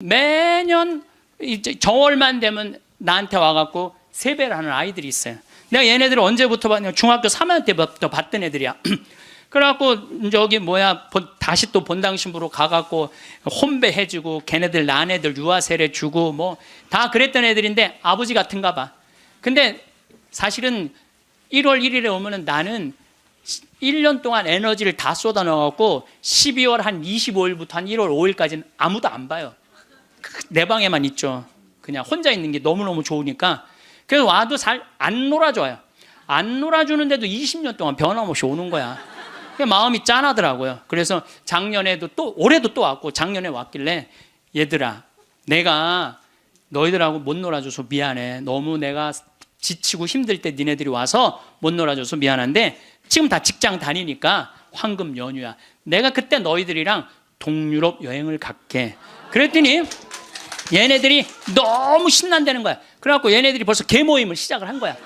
매년 이제 정월만 되면 나한테 와갖고 세배를 하는 아이들이 있어요. 내가 얘네들을 언제부터 봤냐? 중학교 3학년 때부터 봤던 애들이야. 그래갖고 저기 다시 또 본당 신부로 가갖고 혼배해주고 걔네들 난 애들 유아세례 주고 뭐 다 그랬던 애들인데 아버지 같은가 봐. 근데 사실은 1월 1일에 오면은 나는 1년 동안 에너지를 다 쏟아 넣어갖고 12월 한 25일부터 한 1월 5일까지는 아무도 안 봐요. 내 방에만 있죠. 그냥 혼자 있는 게 너무너무 좋으니까. 그래서 와도 잘 안 놀아줘요. 안 놀아주는데도 20년 동안 변함없이 오는 거야. 마음이 짠하더라고요. 그래서 작년에도 또 올해도 또 왔고 작년에 왔길래 얘들아 내가 너희들하고 못 놀아줘서 미안해. 너무 내가 지치고 힘들 때 니네들이 와서 못 놀아줘서 미안한데 지금 다 직장 다니니까 황금 연휴야. 내가 그때 너희들이랑 동유럽 여행을 갈게. 그랬더니 얘네들이 너무 신난다는 거야. 그래갖고 얘네들이 벌써 개모임을 시작을 한 거야.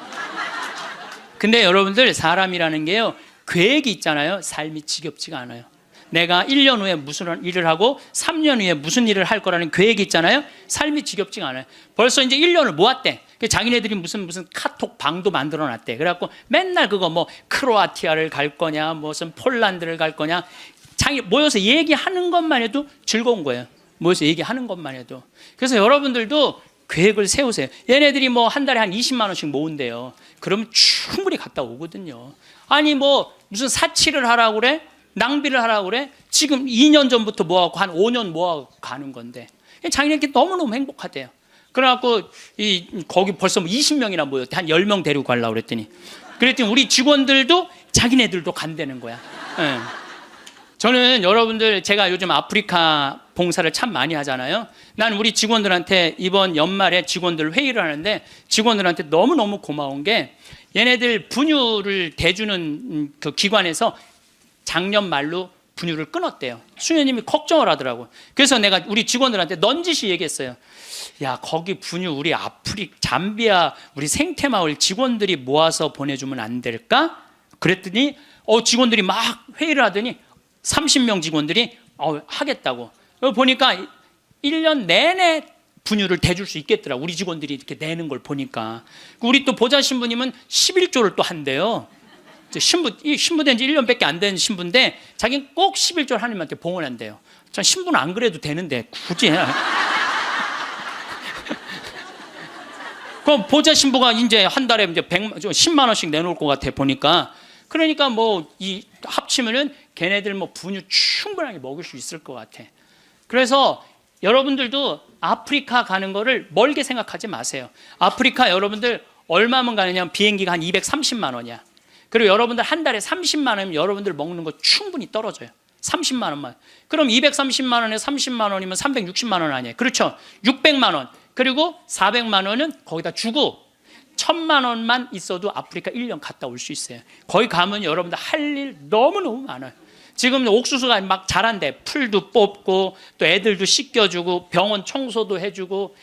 근데 여러분들 사람이라는 게요 계획이 있잖아요. 삶이 지겹지가 않아요. 내가 1년 후에 무슨 일을 하고 3년 후에 무슨 일을 할 거라는 계획이 있잖아요. 삶이 지겹지가 않아요. 벌써 이제 1년을 모았대. 자기네들이 무슨 카톡 방도 만들어 놨대. 그래갖고 맨날 그거 뭐 크로아티아를 갈 거냐 무슨 폴란드를 갈 거냐 모여서 얘기하는 것만 해도 즐거운 거예요. 모여서 얘기하는 것만 해도. 그래서 여러분들도 계획을 세우세요. 얘네들이 뭐 한 달에 한 20만 원씩 모은대요. 그러면 충분히 갔다 오거든요. 아니 뭐 무슨 사치를 하라고 그래? 낭비를 하라고 그래? 지금 2년 전부터 모아갖고 한 5년 모아갖고 가는 건데 자기네끼리 너무너무 행복하대요. 그래갖고 거기 벌써 뭐 20명이나 모였대. 한 10명 데리고 가려고 그랬더니 우리 직원들도 자기네들도 간다는 거야. 네. 저는 여러분들 제가 요즘 아프리카 봉사를 참 많이 하잖아요. 난 우리 직원들한테 이번 연말에 직원들 회의를 하는데 직원들한테 너무너무 고마운 게 얘네들 분유를 대주는 그 기관에서 작년 말로 분유를 끊었대요. 수녀님이 걱정을 하더라고요. 그래서 내가 우리 직원들한테 넌지시 얘기했어요. 야 거기 분유 우리 잠비아 우리 생태마을 직원들이 모아서 보내주면 안 될까? 그랬더니 직원들이 막 회의를 하더니 30명 직원들이 하겠다고. 보니까 1년 내내 분유를 대줄 수 있겠더라. 우리 직원들이 이렇게 내는 걸 보니까. 우리 또 보좌 신부님은 11조를 또 한대요. 신부된 지 1년밖에 안 된 신부인데 자기는 꼭 11조를 하나님한테 봉헌한대요. 전 신부는 안 그래도 되는데 굳이 그럼 보좌 신부가 이제 한 달에 이제 10만 원씩 내놓을 것 같아 보니까. 그러니까 뭐 합치면은 걔네들 뭐 분유 충분하게 먹을 수 있을 것 같아. 그래서 여러분들도 아프리카 가는 거를 멀게 생각하지 마세요. 아프리카 여러분들 얼마면 가느냐? 비행기가 한 230만 원이야. 그리고 여러분들 한 달에 30만 원이면 여러분들 먹는 거 충분히 떨어져요. 30만 원만. 그럼 230만 원에 30만 원이면 360만 원 아니에요. 그렇죠? 600만 원. 그리고 400만 원은 거기다 주고 1000만 원만 있어도 아프리카 1년 갔다 올 수 있어요. 거기 가면 여러분들 할 일 너무너무 많아요. 지금 옥수수가 막 자란대. 풀도 뽑고 또 애들도 씻겨주고 병원 청소도 해주고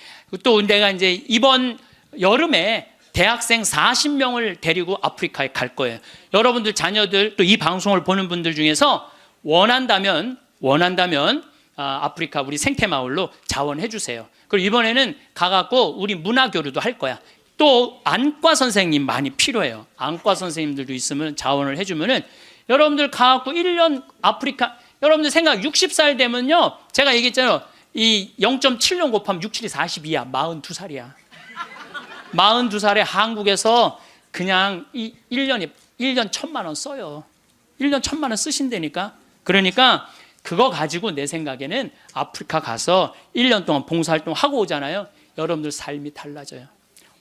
또 내가 이제 이번 여름에 대학생 40명을 데리고 아프리카에 갈 거예요. 여러분들 자녀들 또 이 방송을 보는 분들 중에서 원한다면 아프리카 우리 생태마을로 자원해 주세요. 그리고 이번에는 가갖고 우리 문화교류도 할 거야. 또 안과 선생님 많이 필요해요. 안과 선생님들도 있으면 자원을 해주면은 여러분들 가갖고 1년 아프리카 여러분들 생각 60살 되면요 제가 얘기했잖아요. 이 0.7년 곱하면 6, 7이 42야. 42살이야. 42살에 한국에서 그냥 1년 1000만 원 써요. 1년 1000만 원 쓰신다니까. 그러니까 그거 가지고 내 생각에는 아프리카 가서 1년 동안 봉사활동 하고 오잖아요. 여러분들 삶이 달라져요.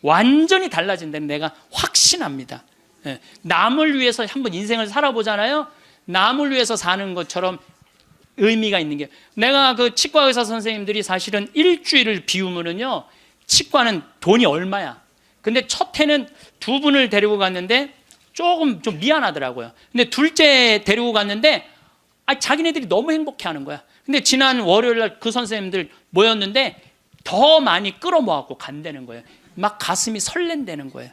완전히 달라진다는 내가 확신합니다. 남을 위해서 한번 인생을 살아보잖아요. 남을 위해서 사는 것처럼 의미가 있는 게 내가 그 치과 의사 선생님들이 사실은 일주일을 비우면은요 치과는 돈이 얼마야. 근데 첫 해는 2분을 데리고 갔는데 조금 좀 미안하더라고요. 근데 둘째 데리고 갔는데 자기네들이 너무 행복해하는 거야. 근데 지난 월요일 날 그 선생님들 모였는데 더 많이 끌어모아갖고 간다는 거예요. 막 가슴이 설렌다는 거예요.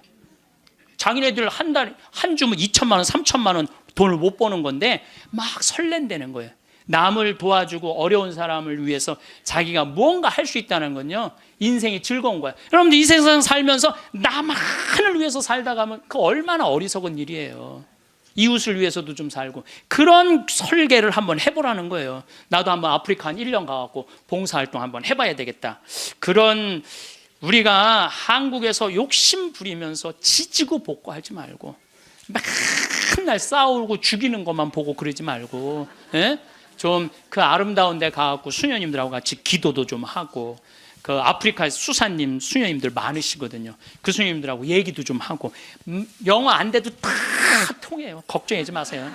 자기네들 한 주면 2천만 원, 3천만 원 돈을 못 버는 건데 막 설렌다는 거예요. 남을 도와주고 어려운 사람을 위해서 자기가 무언가 할 수 있다는 건요, 인생이 즐거운 거야. 여러분들 이 세상 살면서 나만을 위해서 살다 가면 그 얼마나 어리석은 일이에요. 이웃을 위해서도 좀 살고, 그런 설계를 한번 해보라는 거예요. 나도 한번 아프리카 한 1년 가갖고 봉사활동 한번 해봐야 되겠다. 그런, 우리가 한국에서 욕심 부리면서 지지고 볶고 하지 말고, 맨날 싸우고 죽이는 것만 보고 그러지 말고, 예? 좀 그 아름다운 데 가갖고 수녀님들하고 같이 기도도 좀 하고, 그 아프리카 수사님 수녀님들 많으시거든요. 그 수녀님들하고 얘기도 좀 하고, 영어 안 돼도 다 통해요. 걱정하지 마세요.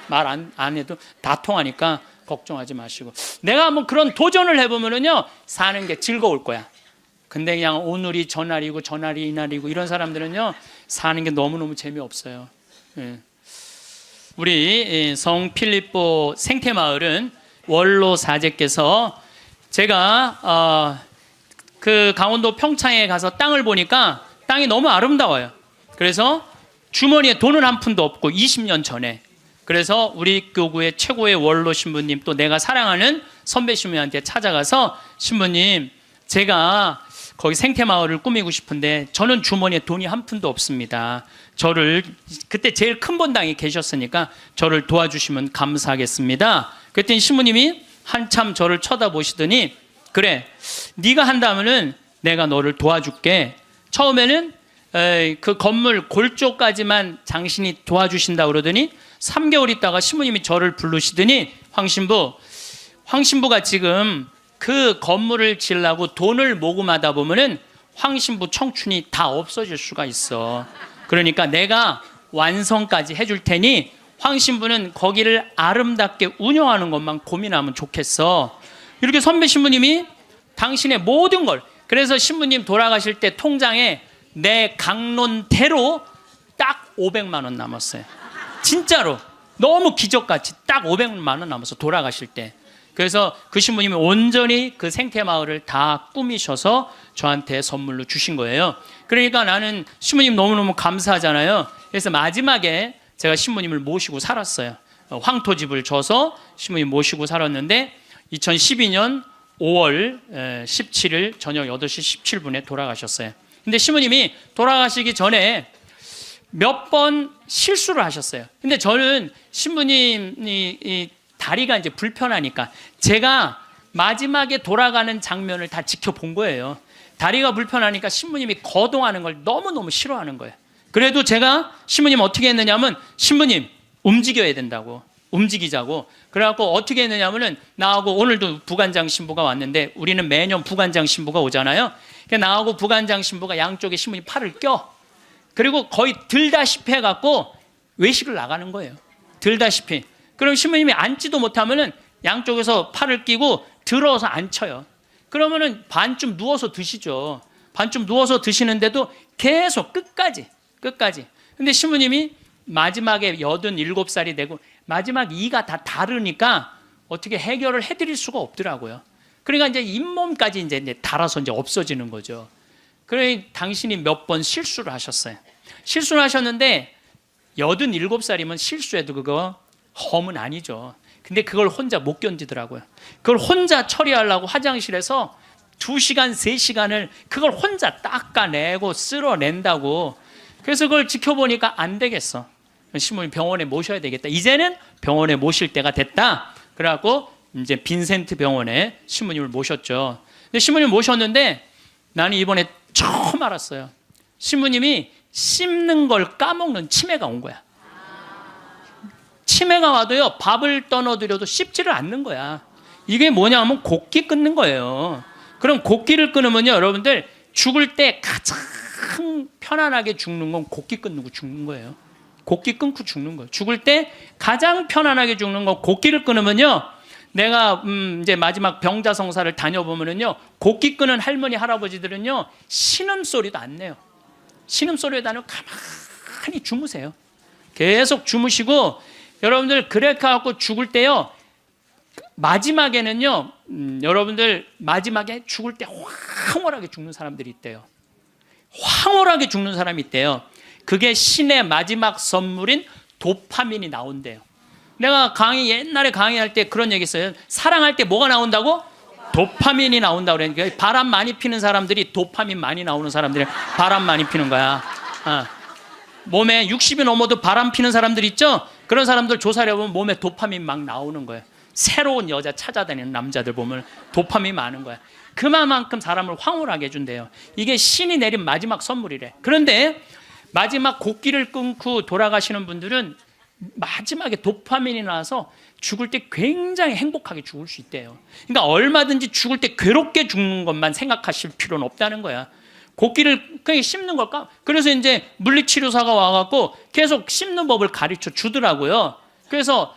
말 안 해도 다 통하니까 걱정하지 마시고, 내가 한번 그런 도전을 해보면은요, 사는 게 즐거울 거야. 근데 그냥 오늘이 저날이고 저날이 이날이고 이런 사람들은요, 사는 게 너무너무 재미없어요. 우리 성 필립보 생태마을은 원로 사제께서, 제가 그 강원도 평창에 가서 땅을 보니까 땅이 너무 아름다워요. 그래서 주머니에 돈은 한 푼도 없고 20년 전에, 그래서 우리 교구의 최고의 원로 신부님, 또 내가 사랑하는 선배 신부님한테 찾아가서, 신부님, 제가 거기 생태마을을 꾸미고 싶은데 저는 주머니에 돈이 한 푼도 없습니다. 저를, 그때 제일 큰 본당에 계셨으니까 저를 도와주시면 감사하겠습니다. 그랬더니 신부님이 한참 저를 쳐다보시더니, 그래, 네가 한다면은 내가 너를 도와줄게. 처음에는 그 건물 골조까지만 당신이 도와주신다 그러더니 3개월 있다가 신부님이 저를 부르시더니, 황신부가 지금 그 건물을 지으려고 돈을 모금하다 보면은 황신부 청춘이 다 없어질 수가 있어. 그러니까 내가 완성까지 해줄 테니 황신부는 거기를 아름답게 운영하는 것만 고민하면 좋겠어. 이렇게 선배 신부님이 당신의 모든 걸, 그래서 신부님 돌아가실 때 통장에 내 강론대로 딱 500만 원 남았어요. 진짜로 너무 기적같이 딱 500만 원 남았어, 돌아가실 때. 그래서 그 신부님이 온전히 그 생태마을을 다 꾸미셔서 저한테 선물로 주신 거예요. 그러니까 나는 신부님 너무너무 감사하잖아요. 그래서 마지막에 제가 신부님을 모시고 살았어요. 황토집을 져서 신부님 모시고 살았는데 2012년 5월 17일 저녁 8시 17분에 돌아가셨어요. 근데 신부님이 돌아가시기 전에 몇 번 실수를 하셨어요. 근데 저는 신부님이 다리가 이제 불편하니까, 제가 마지막에 돌아가는 장면을 다 지켜본 거예요. 다리가 불편하니까 신부님이 거동하는 걸 너무너무 싫어하는 거예요. 그래도 제가 신부님 어떻게 했느냐면, 신부님 움직여야 된다고, 움직이자고. 그래갖고 어떻게 했느냐면은, 나하고 오늘도 부관장 신부가 왔는데, 우리는 매년 부관장 신부가 오잖아요. 나하고 부관장 신부가 양쪽에 신부님 팔을 껴, 그리고 거의 들다시피 해갖고 외식을 나가는 거예요. 들다시피. 그럼 신부님이 앉지도 못하면은 양쪽에서 팔을 끼고 들어서 앉혀요. 그러면은 반쯤 누워서 드시죠. 반쯤 누워서 드시는데도 계속 끝까지. 근데 신부님이 마지막에 87살이 되고 마지막 이가 다 다르니까 어떻게 해결을 해드릴 수가 없더라고요. 그러니까 이제 잇몸까지 이제 달아서 이제 없어지는 거죠. 그러니 당신이 몇 번 실수를 하셨어요. 실수를 하셨는데 87살이면 실수해도 그거 험은 아니죠. 근데 그걸 혼자 못 견디더라고요. 그걸 혼자 처리하려고 화장실에서 2시간, 3시간을 그걸 혼자 닦아내고 쓸어낸다고. 그래서 그걸 지켜보니까 안 되겠어. 신부님 병원에 모셔야 되겠다. 이제는 병원에 모실 때가 됐다. 그래갖고 이제 빈센트 병원에 신부님을 모셨죠. 근데 신부님 모셨는데 나는 이번에 처음 알았어요. 신부님이 씹는 걸 까먹는 치매가 온 거야. 치매가 와도요, 밥을 떠넣어드려도 씹지를 않는 거야. 이게 뭐냐면 곡기 끊는 거예요. 그럼 곡기를 끊으면요, 여러분들 죽을 때 가장 편안하게 죽는 건 곡기 끊고 죽는 거예요. 곡기 끊고 죽는 거예요. 죽을 때 가장 편안하게 죽는 건 곡기를 끊으면요, 내가 이제 마지막 병자성사를 다녀보면은요, 곡기 끊은 할머니 할아버지들은요 신음소리도 안 내요. 신음소리도 안 내고 가만히 주무세요. 계속 주무시고, 여러분들 그래 갖고 죽을 때요, 마지막에는요, 여러분들 마지막에 죽을 때 황홀하게 죽는 사람들이 있대요. 황홀하게 죽는 사람이 있대요. 그게 신의 마지막 선물인 도파민이 나온대요. 내가 옛날에 강의할 때 그런 얘기 했어요. 사랑할 때 뭐가 나온다고? 도파민이 나온다고 그러니까 바람 많이 피는 사람들이 도파민 많이 나오는 사람들이 바람 많이 피는 거야. 몸에 60이 넘어도 바람 피는 사람들 있죠? 그런 사람들 조사를 해보면 몸에 도파민 막 나오는 거예요. 새로운 여자 찾아다니는 남자들 보면 도파민이 많은 거야. 그만큼 사람을 황홀하게 해준대요. 이게 신이 내린 마지막 선물이래. 그런데 마지막 곡기를 끊고 돌아가시는 분들은 마지막에 도파민이 나와서 죽을 때 굉장히 행복하게 죽을 수 있대요. 그러니까 얼마든지 죽을 때 괴롭게 죽는 것만 생각하실 필요는 없다는 거야. 곡기를 그냥 씹는 걸까? 그래서 이제 물리치료사가 와갖고 계속 씹는 법을 가르쳐 주더라고요. 그래서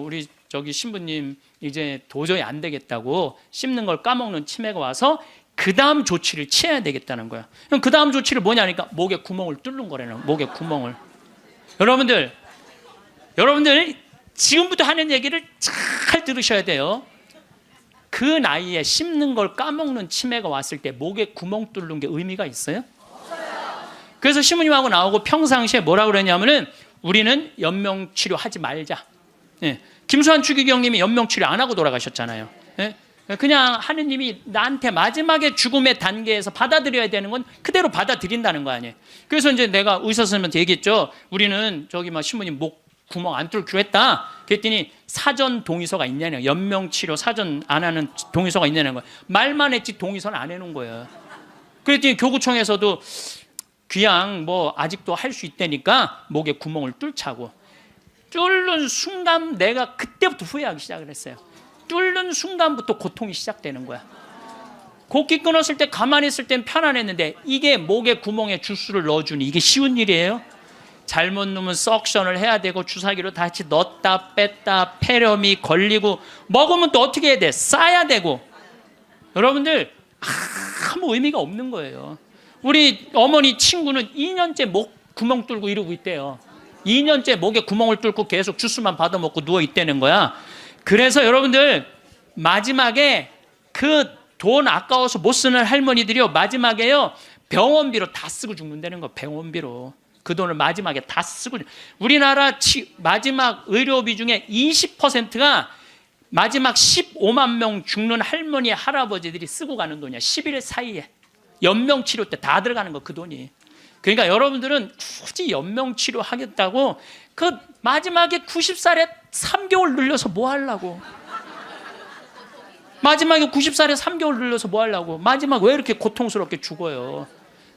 우리 신부님 이제 도저히 안 되겠다고 씹는 걸 까먹는 치매가 와서 그 다음 조치를 취해야 되겠다는 거야. 그럼 그 다음 조치를 뭐냐니까 목에 구멍을 뚫는 거라는 목에 구멍을. 여러분들 지금부터 하는 얘기를 잘 들으셔야 돼요. 그 나이에 씹는 걸 까먹는 치매가 왔을 때 목에 구멍 뚫는 게 의미가 있어요? 그래서 신부님하고 나오고 평상시에 뭐라고 그러냐면은 우리는 연명치료 하지 말자. 예. 김수환 추기경님이 연명치료 안 하고 돌아가셨잖아요. 예. 그냥 하느님이 나한테 마지막에 죽음의 단계에서 받아들여야 되는 건 그대로 받아들인다는 거 아니에요. 그래서 이제 내가 의사 선생님한테 얘기했죠. 우리는 신부님 목 구멍 안 뚫기로 했다. 그랬더니 사전 동의서가 있냐는 거예요. 연명치료 사전 안 하는 동의서가 있냐는 거예요. 말만 했지 동의서는 안 해놓은 거예요. 그랬더니 교구청에서도 그냥 아직도 할 수 있다니까 목에 구멍을 뚫자고. 뚫는 순간 내가 그때부터 후회하기 시작을 했어요. 뚫는 순간부터 고통이 시작되는 거야. 곡기 끊었을 때 가만히 있을 땐 편안했는데 이게 목에 구멍에 주스를 넣어주니 이게 쉬운 일이에요? 잘못 넣으면 석션을 해야 되고 주사기로 다시 넣었다 뺐다 폐렴이 걸리고 먹으면 또 어떻게 해야 돼? 싸야 되고. 여러분들 아무 의미가 없는 거예요. 우리 어머니 친구는 2년째 목 구멍 뚫고 이러고 있대요. 2년째 목에 구멍을 뚫고 계속 주스만 받아먹고 누워 있다는 거야. 그래서 여러분들 마지막에 그 돈 아까워서 못 쓰는 할머니들이요 마지막에요 병원비로 다 쓰고 죽는다는 거. 병원비로 그 돈을 마지막에 다 쓰고. 우리나라 마지막 의료비 중에 20%가 마지막 15만 명 죽는 할머니 할아버지들이 쓰고 가는 돈이야. 10일 사이에 연명치료 때 다 들어가는 거 그 돈이. 그러니까 여러분들은 굳이 연명치료 하겠다고 그 마지막에 90살에 3개월 늘려서 뭐 하려고. 마지막에 90살에 3개월 늘려서 뭐 하려고. 마지막 왜 이렇게 고통스럽게 죽어요.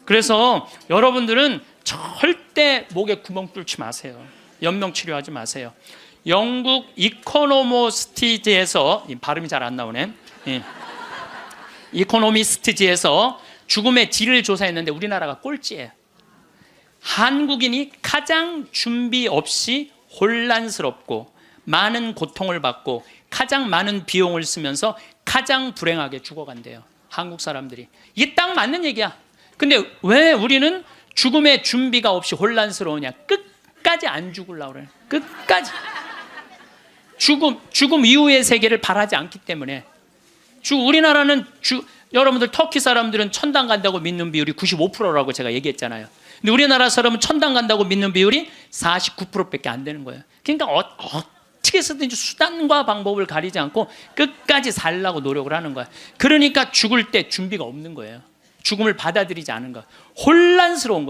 그래서 여러분들은 절대 목에 구멍 뚫지 마세요. 연명치료하지 마세요. 영국 이코노미스트지에서 발음이 잘 안 나오네. 이코노미스트지에서 죽음의 질을 조사했는데 우리나라가 꼴찌예요. 한국인이 가장 준비 없이 혼란스럽고 많은 고통을 받고 가장 많은 비용을 쓰면서 가장 불행하게 죽어간대요. 한국 사람들이. 이게 딱 맞는 얘기야. 근데 왜 우리는 죽음의 준비가 없이 혼란스러우냐? 끝까지 안 죽으려고 그래. 끝까지. 죽음 이후의 세계를 바라지 않기 때문에. 우리나라는 여러분들 터키 사람들은 천당 간다고 믿는 비율이 95%라고 제가 얘기했잖아요. 근데 우리나라 사람은 천당 간다고 믿는 비율이 49%밖에 안 되는 거예요. 그러니까 어떻게 해서든지 수단과 방법을 가리지 않고 끝까지 살려고 노력을 하는 거야. 그러니까 죽을 때 준비가 없는 거예요. 죽음을 받아들이지 않은 거야. 혼란스러운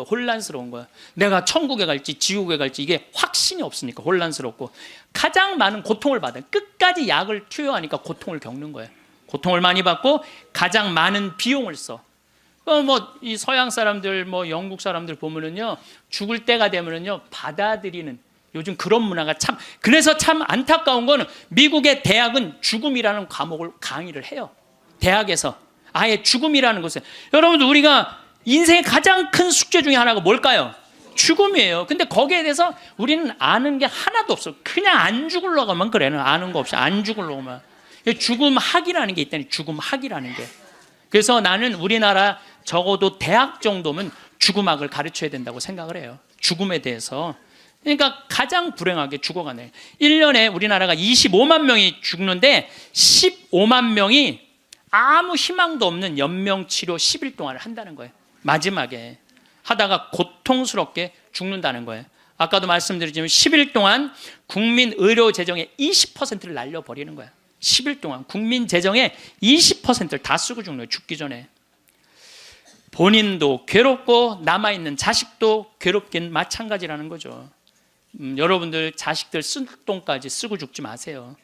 거야. 내가 천국에 갈지 지옥에 갈지 이게 확신이 없으니까 혼란스럽고 가장 많은 고통을 받아요. 끝까지 약을 투여하니까 고통을 겪는 거예요. 고통을 많이 받고 가장 많은 비용을 써. 이 서양 사람들, 영국 사람들 보면은요, 죽을 때가 되면은요, 받아들이는 요즘 그런 문화가 그래서 참 안타까운 거는 미국의 대학은 죽음이라는 과목을 강의를 해요. 대학에서. 아예 죽음이라는 것을. 여러분들 우리가 인생의 가장 큰 숙제 중에 하나가 뭘까요? 죽음이에요. 근데 거기에 대해서 우리는 아는 게 하나도 없어. 그냥 안 죽으려고만 그래. 아는 거 없이 안 죽으려고만. 죽음학이라는 게 있다니. 죽음학이라는 게. 그래서 나는 우리나라 적어도 대학 정도면 죽음학을 가르쳐야 된다고 생각을 해요. 죽음에 대해서. 그러니까 가장 불행하게 죽어가네. 1년에 우리나라가 25만 명이 죽는데 15만 명이 아무 희망도 없는 연명치료 10일 동안 한다는 거예요. 마지막에 하다가 고통스럽게 죽는다는 거예요. 아까도 말씀드렸지만 10일 동안 국민 의료 재정의 20%를 날려버리는 거야. 10일 동안 국민 재정의 20%를 다 쓰고 죽는 거예요. 죽기 전에. 본인도 괴롭고 남아있는 자식도 괴롭긴 마찬가지라는 거죠. 여러분들 자식들 쓸 돈까지 쓰고 죽지 마세요.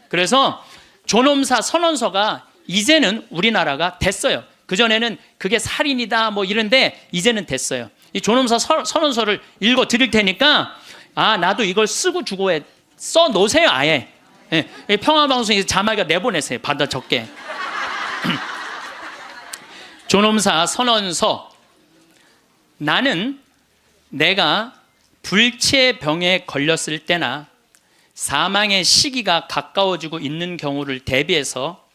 그래서 존엄사 선언서가 이제는 우리나라가 됐어요. 그전에는 그게 살인이다 뭐 이런데 이제는 됐어요. 이 존엄사 선언서를 읽어 드릴 테니까 나도 이걸 쓰고 죽어야 써 놓으세요. 아예. 예, 평화방송에서 자막에 내보내세요. 받아 적게. 존엄사 선언서. 나는 내가 불치병에 걸렸을 때나 사망의 시기가 가까워지고 있는 경우를 대비해서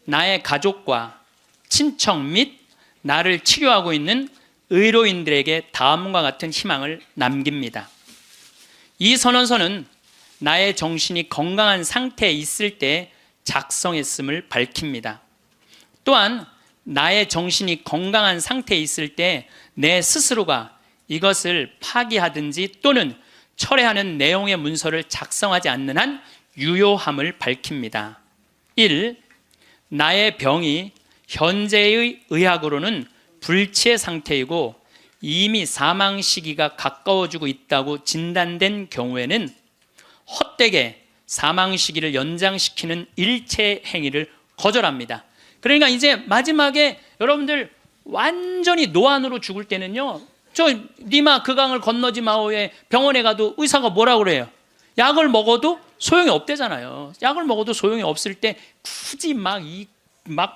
나의 가족과 친척 및 나를 치료하고 있는 의료인들에게 다음과 같은 희망을 남깁니다. 이 선언서는 나의 정신이 건강한 상태에 있을 때 작성했음을 밝힙니다. 또한 나의 정신이 건강한 상태에 있을 때 내 스스로가 이것을 파기하든지 또는 철회하는 내용의 문서를 작성하지 않는 한 유효함을 밝힙니다. 1. 나의 병이 현재의 의학으로는 불치의 상태이고 이미 사망 시기가 가까워지고 있다고 진단된 경우에는 헛되게 사망 시기를 연장시키는 일체 행위를 거절합니다. 그러니까 이제 마지막에 여러분들 완전히 노안으로 죽을 때는요, 저 니마 그 강을 건너지 마오에 병원에 가도 의사가 뭐라고 그래요? 약을 먹어도 소용이 없대잖아요. 약을 먹어도 소용이 없을 때 굳이 막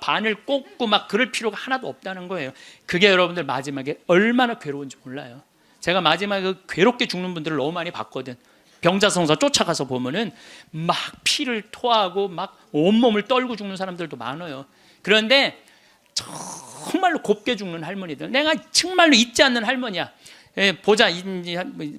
바늘 꽂고 막 그럴 필요가 하나도 없다는 거예요. 그게 여러분들 마지막에 얼마나 괴로운지 몰라요. 제가 마지막에 그 괴롭게 죽는 분들을 너무 많이 봤거든. 병자성사 쫓아가서 보면은 막 피를 토하고 막 온몸을 떨고 죽는 사람들도 많아요. 그런데 정말로 곱게 죽는 할머니들, 내가 정말로 잊지 않는 할머니야. 보자,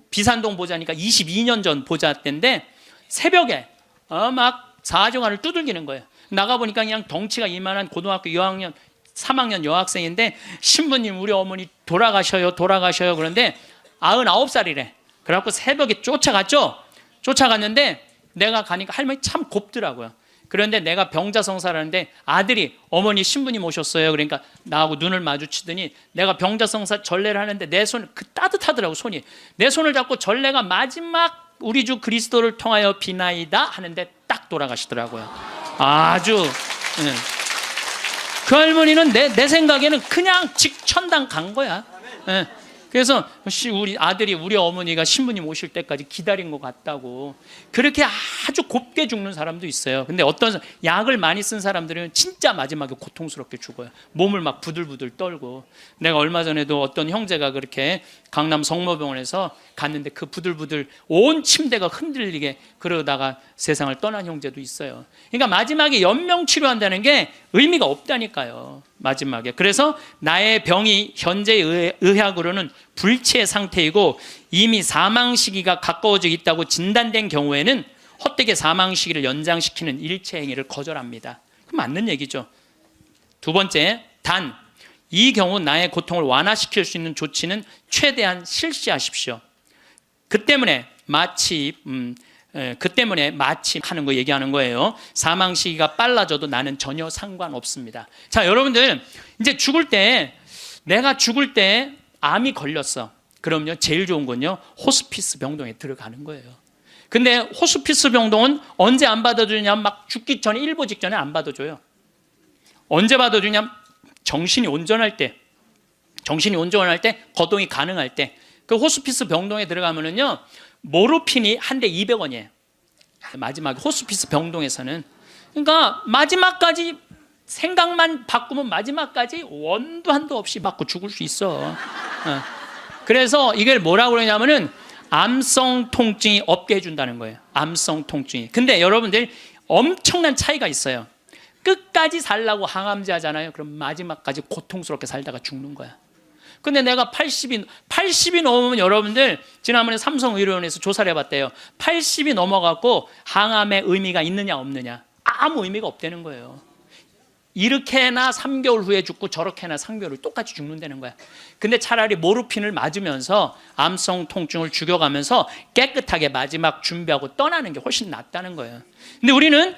비산동 보자니까 22년 전 보자 때인데 새벽에 막 사정환을 두들기는 거예요. 나가보니까 그냥 덩치가 이만한 고등학교 2학년 3학년 여학생인데 신부님 우리 어머니 돌아가셔요 그런데 99살이래. 그래갖고 새벽에 쫓아갔죠. 쫓아갔는데 내가 가니까 할머니 참 곱더라고요. 그런데 내가 병자성사를 하는데 아들이 어머니 신부님 오셨어요. 그러니까 나하고 눈을 마주치더니 내가 병자성사 전례를 하는데 내 손 따뜻하더라고. 손이 내 손을 잡고 전례가 마지막 우리 주 그리스도를 통하여 비나이다 하는데 딱 돌아가시더라고요. 아주 그 할머니는 내 생각에는 그냥 직천당 간 거야. 그래서 우리 아들이 우리 어머니가 신부님 오실 때까지 기다린 것 같다고. 그렇게 아주 곱게 죽는 사람도 있어요. 근데 어떤 약을 많이 쓴 사람들은 진짜 마지막에 고통스럽게 죽어요. 몸을 막 부들부들 떨고. 내가 얼마 전에도 어떤 형제가 그렇게 강남 성모병원에서 갔는데 그 부들부들 온 침대가 흔들리게 그러다가 세상을 떠난 형제도 있어요. 그러니까 마지막에 연명치료한다는 게 의미가 없다니까요. 마지막에. 그래서 나의 병이 현재의 의학으로는 불치의 상태이고 이미 사망 시기가 가까워져 있다고 진단된 경우에는 헛되게 사망 시기를 연장시키는 일체 행위를 거절합니다. 그럼 맞는 얘기죠. 두 번째, 단 이 경우 나의 고통을 완화시킬 수 있는 조치는 최대한 실시하십시오. 그 때문에 마치 하는 거 얘기하는 거예요. 사망 시기가 빨라져도 나는 전혀 상관없습니다. 자, 여러분들 이제 내가 죽을 때 암이 걸렸어. 그럼요, 제일 좋은 건요, 호스피스 병동에 들어가는 거예요. 근데 호스피스 병동은 언제 안 받아주냐? 막 죽기 전에 일보 직전에 안 받아줘요. 언제 받아주냐? 정신이 온전할 때, 거동이 가능할 때. 그 호스피스 병동에 들어가면은요, 모르핀이 한 대 200원이에요. 마지막 호스피스 병동에서는. 그러니까 마지막까지 생각만 바꾸면 마지막까지 원도 한도 없이 맞고 죽을 수 있어. 그래서 이걸 뭐라고 그러냐면은 암성 통증이 없게 해준다는 거예요. 암성 통증이. 근데 여러분들 엄청난 차이가 있어요. 끝까지 살라고 항암제 하잖아요. 그럼 마지막까지 고통스럽게 살다가 죽는 거야. 근데 내가 80이 넘으면 여러분들 지난번에 삼성의료원에서 조사를 해봤대요. 80이 넘어갖고 항암의 의미가 있느냐 없느냐. 아무 의미가 없다는 거예요. 이렇게나 3개월 후에 죽고 저렇게나 3개월 후에 똑같이 죽는다는 거야. 근데 차라리 모르핀을 맞으면서 암성 통증을 죽여가면서 깨끗하게 마지막 준비하고 떠나는 게 훨씬 낫다는 거예요. 근데 우리는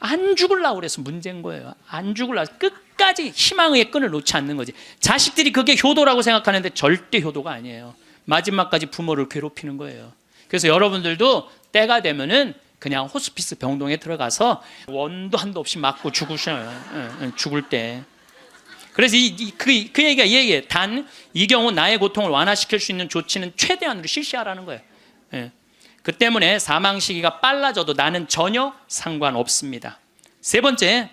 안 죽으려고 그래서 문제인 거예요. 안 죽으려고 끝까지 희망의 끈을 놓지 않는 거지. 자식들이 그게 효도라고 생각하는데 절대 효도가 아니에요. 마지막까지 부모를 괴롭히는 거예요. 그래서 여러분들도 때가 되면은 그냥 호스피스 병동에 들어가서 원도 한도 없이 맞고 죽으셔요. 죽을 때. 그래서 그 얘기가 이 얘기예요. 단 이 경우 나의 고통을 완화시킬 수 있는 조치는 최대한으로 실시하라는 거예요. 그 때문에 사망 시기가 빨라져도 나는 전혀 상관없습니다. 세 번째,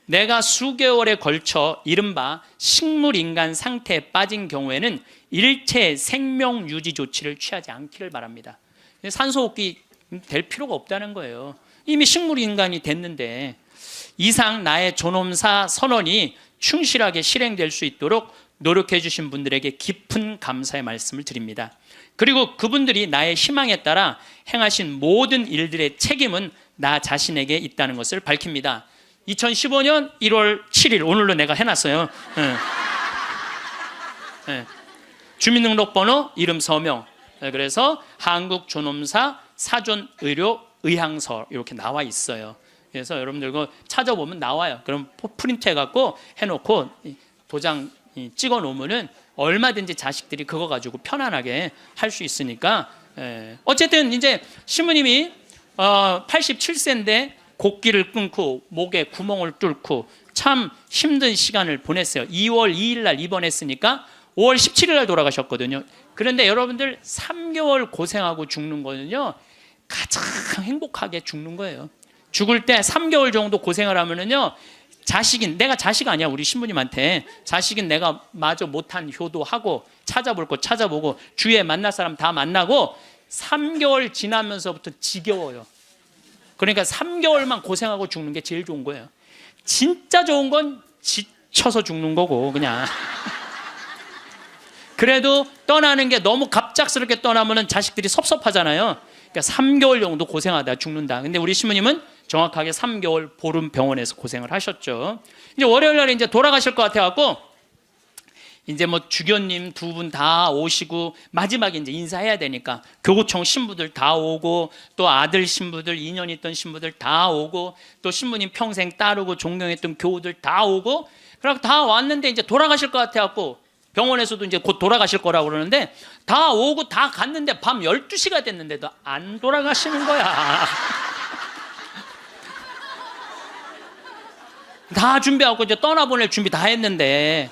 내가 수개월에 걸쳐 이른바 식물인간 상태에 빠진 경우에는 일체 생명 유지 조치를 취하지 않기를 바랍니다. 산소호흡기 될 필요가 없다는 거예요. 이미 식물인간이 됐는데 이상 나의 존엄사 선언이 충실하게 실행될 수 있도록 노력해 주신 분들에게 깊은 감사의 말씀을 드립니다. 그리고 그분들이 나의 희망에 따라 행하신 모든 일들의 책임은 나 자신에게 있다는 것을 밝힙니다. 2015년 1월 7일 오늘로 내가 해놨어요. 주민등록번호, 이름, 서명. 그래서 한국존엄사 사전의료 의향서 이렇게 나와 있어요. 그래서 여러분들 그거 찾아보면 나와요. 그럼 프린트 해갖고 해놓고 도장 찍어 놓으면은 얼마든지 자식들이 그거 가지고 편안하게 할 수 있으니까. 어쨌든 이제 신부님이 87세인데 곡기를 끊고 목에 구멍을 뚫고 참 힘든 시간을 보냈어요. 2월 2일 날 입원했으니까 5월 17일 날 돌아가셨거든요. 그런데 여러분들 3개월 고생하고 죽는 거는요 가장 행복하게 죽는 거예요. 죽을 때 3개월 정도 고생을 하면은요 자식인, 내가 자식 아니야 우리 신부님한테, 자식인 내가 마저 못한 효도하고 찾아볼 거 찾아보고 주위에 만날 사람 다 만나고 3개월 지나면서부터 지겨워요. 그러니까 3개월만 고생하고 죽는 게 제일 좋은 거예요. 진짜 좋은 건 지쳐서 죽는 거고 그냥. 그래도 떠나는 게 너무 갑작스럽게 떠나면 자식들이 섭섭하잖아요. 그러니까 3개월 정도 고생하다 죽는다. 근데 우리 신부님은 정확하게 3개월 보름 병원에서 고생을 하셨죠. 이제 월요일 날에 이제 돌아가실 것 같아갖고 이제 뭐 주교님 두 분 다 오시고 마지막에 이제 인사해야 되니까 교구청 신부들 다 오고 또 아들 신부들 2년 있던 신부들 다 오고 또 신부님 평생 따르고 존경했던 교우들 다 오고 그러고 다 왔는데 이제 돌아가실 것 같아갖고 병원에서도 이제 곧 돌아가실 거라고 그러는데 다 오고 다 갔는데 밤 12시가 됐는데도 안 돌아가시는 거야. 다 준비하고 이제 떠나보낼 준비 다 했는데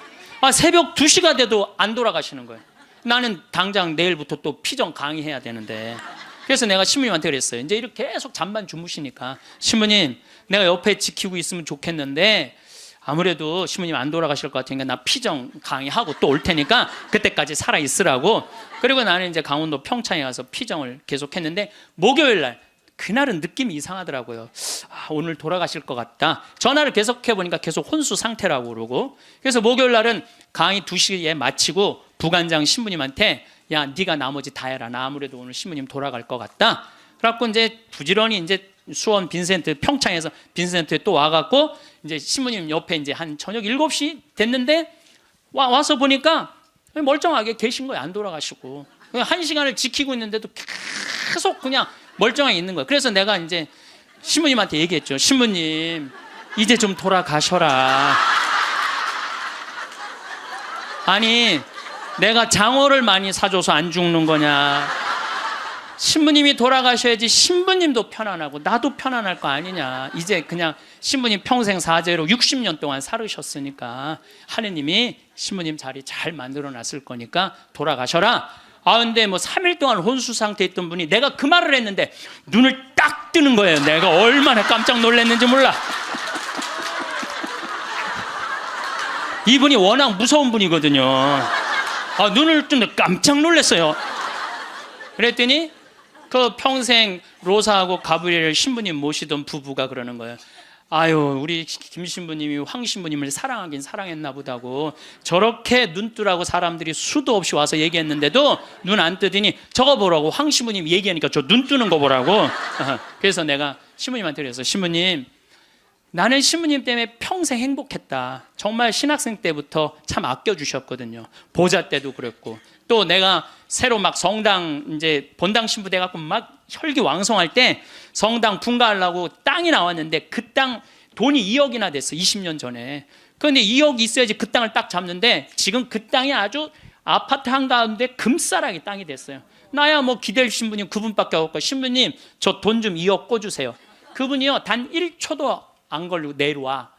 새벽 2시가 돼도 안 돌아가시는 거예요. 나는 당장 내일부터 또 피정 강의해야 되는데 그래서 내가 신부님한테 그랬어요. 이제 이렇게 계속 잠만 주무시니까 신부님 내가 옆에 지키고 있으면 좋겠는데 아무래도 신부님 안 돌아가실 것 같으니까 나 피정 강의하고 또 올 테니까 그때까지 살아있으라고. 그리고 나는 이제 강원도 평창에 가서 피정을 계속했는데 목요일 날 그날은 느낌이 이상하더라고요. 오늘 돌아가실 것 같다. 전화를 계속해보니까 계속 혼수 상태라고 그러고 그래서 목요일 날은 강의 2시에 마치고 부관장 신부님한테 야 네가 나머지 다 해라. 나 아무래도 오늘 신부님 돌아갈 것 같다. 그래갖고 이제 부지런히 이제 수원 빈센트 평창에서 빈센트에 또 와갖고 이제 신부님 옆에 이제 한 저녁 7시 됐는데 와서 보니까 멀쩡하게 계신 거예요. 안 돌아가시고 1시간을 지키고 있는데도 계속 그냥 멀쩡하게 있는 거예요. 그래서 내가 이제 신부님한테 얘기했죠. 신부님 이제 좀 돌아가셔라. 아니 내가 장어를 많이 사줘서 안 죽는 거냐. 신부님이 돌아가셔야지 신부님도 편안하고 나도 편안할 거 아니냐. 이제 그냥 신부님 평생 사죄로 60년 동안 살으셨으니까 하느님이 신부님 자리 잘 만들어 놨을 거니까 돌아가셔라. 근데 뭐 3일 동안 혼수 상태에 있던 분이 내가 그 말을 했는데 눈을 딱 뜨는 거예요. 내가 얼마나 깜짝 놀랐는지 몰라. 이분이 워낙 무서운 분이거든요. 눈을 뜨는데 깜짝 놀랐어요. 그랬더니 그 평생 로사하고 가브리엘 신부님 모시던 부부가 그러는 거예요. 아유 우리 김 신부님이 황 신부님을 사랑하긴 사랑했나 보다고 저렇게 눈 뜨라고 사람들이 수도 없이 와서 얘기했는데도 눈 안 뜨더니 저거 보라고 황 신부님 얘기하니까 저 눈 뜨는 거 보라고. 그래서 내가 신부님한테 그랬어. 신부님 나는 신부님 때문에 평생 행복했다. 정말 신학생 때부터 참 아껴주셨거든요. 보자 때도 그랬고, 또 내가 새로 막 성당 이제 본당 신부 돼갖고 막 혈기왕성할 때 성당 분가하려고 땅이 나왔는데 그 땅 돈이 2억이나 됐어. 20년 전에. 그런데 2억 있어야지 그 땅을 딱 잡는데 지금 그 땅이 아주 아파트 한가운데 금싸라기 땅이 됐어요. 나야 뭐 기댈 신부님 그분밖에 없고, 신부님 저 돈 좀 2억 꿔주세요. 그분이요 단 1초도 안 걸리고 내려와.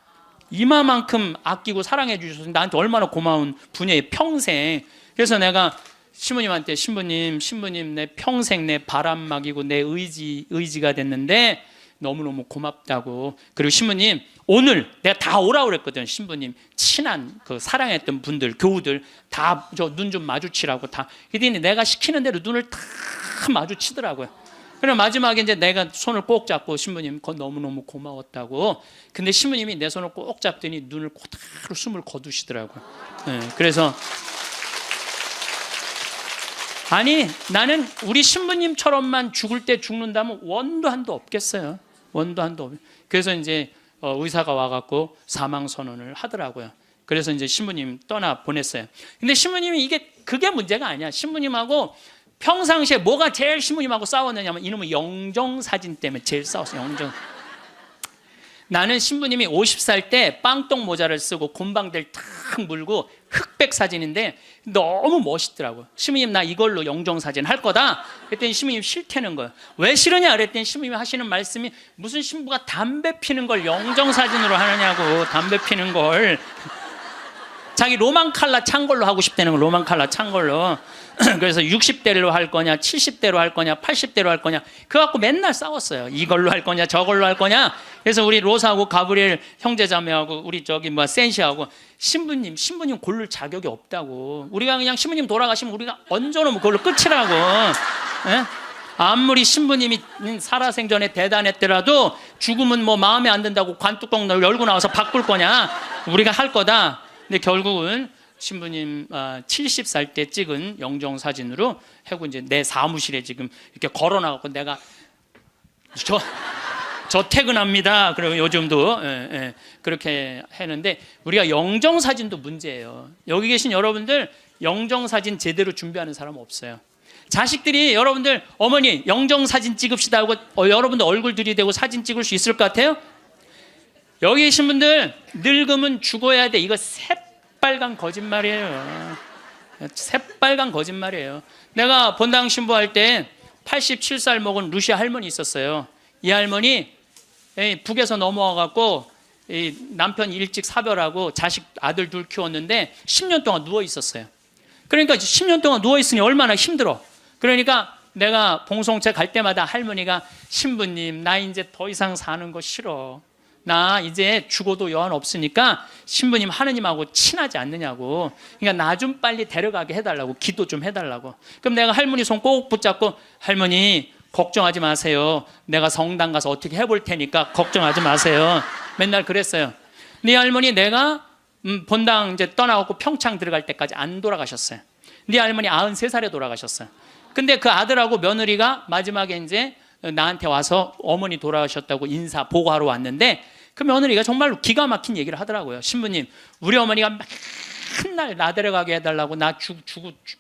이마만큼 아끼고 사랑해 주셔서 나한테 얼마나 고마운 분이에요, 평생. 그래서 내가 신부님한테 신부님 내 평생 내 바람막이고 내 의지가 됐는데 너무너무 고맙다고. 그리고 신부님 오늘 내가 다 오라고 그랬거든. 신부님 친한 그 사랑했던 분들, 교우들 다 저 눈 좀 마주치라고 다. 그랬더니 내가 시키는 대로 눈을 다 마주치더라고요. 그럼 마지막에 이제 내가 손을 꼭 잡고 신부님 너무너무 고마웠다고. 근데 신부님이 내 손을 꼭 잡더니 눈을 그대로 숨을 거두시더라고요. 네, 그래서 아니 나는 우리 신부님처럼만 죽을 때 죽는다면 원도 한도 없겠어요. 원도 한도 없. 그래서 이제 의사가 와갖고 사망 선언을 하더라고요. 그래서 이제 신부님 떠나 보냈어요. 근데 신부님이 그게 문제가 아니야. 신부님하고 평상시에 뭐가 제일 신부님하고 싸웠느냐면 이놈의 영정사진 때문에 제일 싸웠어요. 영정. 나는 신부님이 50살 때 빵똥 모자를 쓰고 곰방대를 탁 물고 흑백 사진인데 너무 멋있더라고요. 신부님 나 이걸로 영정사진 할 거다. 그랬더니 신부님 싫다는 거예요. 왜 싫으냐 그랬더니 신부님이 하시는 말씀이 무슨 신부가 담배 피는 걸 영정사진으로 하느냐고. 담배 피는 걸 자기 로망 칼라 찬 걸로 하고 싶다는 거. 로망 칼라 찬 걸로. 그래서 60대로 할 거냐 70대로 할 거냐 80대로 할 거냐 그거 갖고 맨날 싸웠어요. 이걸로 할 거냐 저걸로 할 거냐. 그래서 우리 로사하고 가브리엘 형제자매하고 우리 저기 센시하고 신부님 고를 자격이 없다고. 우리가 그냥 신부님 돌아가시면 우리가 얹어놓으면 그걸로 끝이라고. 예? 아무리 신부님이 살아생전에 대단했더라도 죽으면 뭐 마음에 안 든다고 관뚜껑 열고 나와서 바꿀 거냐. 우리가 할 거다. 근데 결국은 신부님 70살 때 찍은 영정사진으로 하고 이제 내 사무실에 지금 이렇게 걸어놔갖고 내가 저 퇴근합니다. 그리고 요즘도 그렇게 했는데 우리가 영정사진도 문제예요. 여기 계신 여러분들 영정사진 제대로 준비하는 사람 없어요. 자식들이 여러분들 어머니 영정사진 찍읍시다 하고 여러분들 얼굴 들이대고 사진 찍을 수 있을 것 같아요? 여기 계신 분들 늙으면 죽어야 돼. 이거 새빨간 거짓말이에요. 새빨간 거짓말이에요. 내가 본당 신부할 때 87살 먹은 루시아 할머니 있었어요. 이 할머니 북에서 넘어와갖고 남편 일찍 사별하고 자식 아들 둘 키웠는데 10년 동안 누워 있었어요. 그러니까 10년 동안 누워 있으니 얼마나 힘들어. 그러니까 내가 봉송체 갈 때마다 할머니가 신부님 나 이제 더 이상 사는 거 싫어. 나 이제 죽어도 여한 없으니까 신부님 하느님하고 친하지 않느냐고. 그러니까 나 좀 빨리 데려가게 해달라고. 기도 좀 해달라고. 그럼 내가 할머니 손 꼭 붙잡고 할머니 걱정하지 마세요. 내가 성당 가서 어떻게 해볼 테니까 걱정하지 마세요. 맨날 그랬어요. 네 할머니 내가 본당 이제 떠나갖고 평창 들어갈 때까지 안 돌아가셨어요. 네 할머니 93살에 돌아가셨어요. 근데 그 아들하고 며느리가 마지막에 이제 나한테 와서 어머니 돌아가셨다고 인사 보고하러 왔는데 그 며느리가 정말 기가 막힌 얘기를 하더라고요. 신부님 우리 어머니가 맨날 나 데려가게 해달라고 나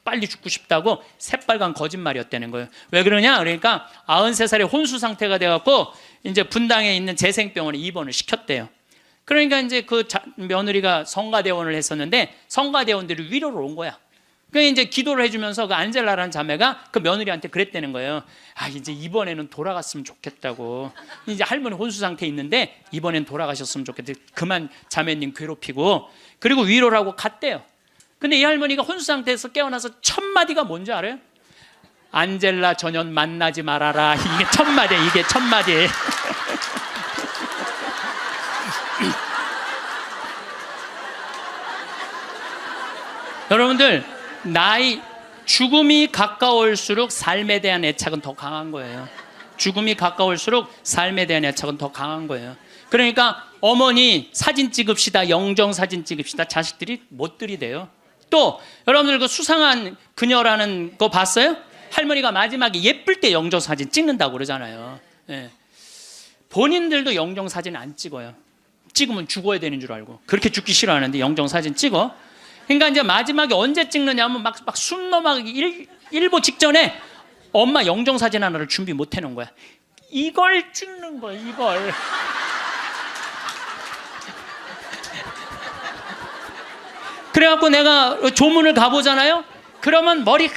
빨리 죽고 싶다고 새빨간 거짓말이었다는 거예요. 왜 그러냐 그러니까 93살에 혼수 상태가 돼갖고 이제 분당에 있는 재생병원에 입원을 시켰대요. 그러니까 이제 그 며느리가 성가대원을 했었는데 성가대원들이 위로를 온 거야. 그러니까 이제 기도를 해주면서 그 안젤라라는 자매가 그 며느리한테 그랬다는 거예요. 아 이제 이번에는 돌아갔으면 좋겠다고. 이제 할머니 혼수 상태에 있는데 이번엔 돌아가셨으면 좋겠다. 그만 자매님 괴롭히고. 그리고 위로를 하고 갔대요. 근데 이 할머니가 혼수 상태에서 깨어나서 첫 마디가 뭔지 알아요? 안젤라 전현 만나지 말아라. 이게 첫 마디예요. 이게 첫 마디. 여러분들 죽음이 가까울수록 삶에 대한 애착은 더 강한 거예요. 죽음이 가까울수록 삶에 대한 애착은 더 강한 거예요. 그러니까 어머니 사진 찍읍시다. 영정 사진 찍읍시다. 자식들이 못 들이대요. 또 여러분들 그 수상한 그녀라는 거 봤어요? 할머니가 마지막에 예쁠 때 영정 사진 찍는다고 그러잖아요. 예. 본인들도 영정 사진 안 찍어요. 찍으면 죽어야 되는 줄 알고 그렇게 죽기 싫어하는데 영정사진 찍어. 그러니까 이제 마지막에 언제 찍느냐면 막 숨 넘어가기 일보 직전에 엄마 영정사진 하나를 준비 못 해놓은 거야. 이걸 찍는 거야, 이걸. 그래갖고 내가 조문을 가보잖아요. 그러면 머리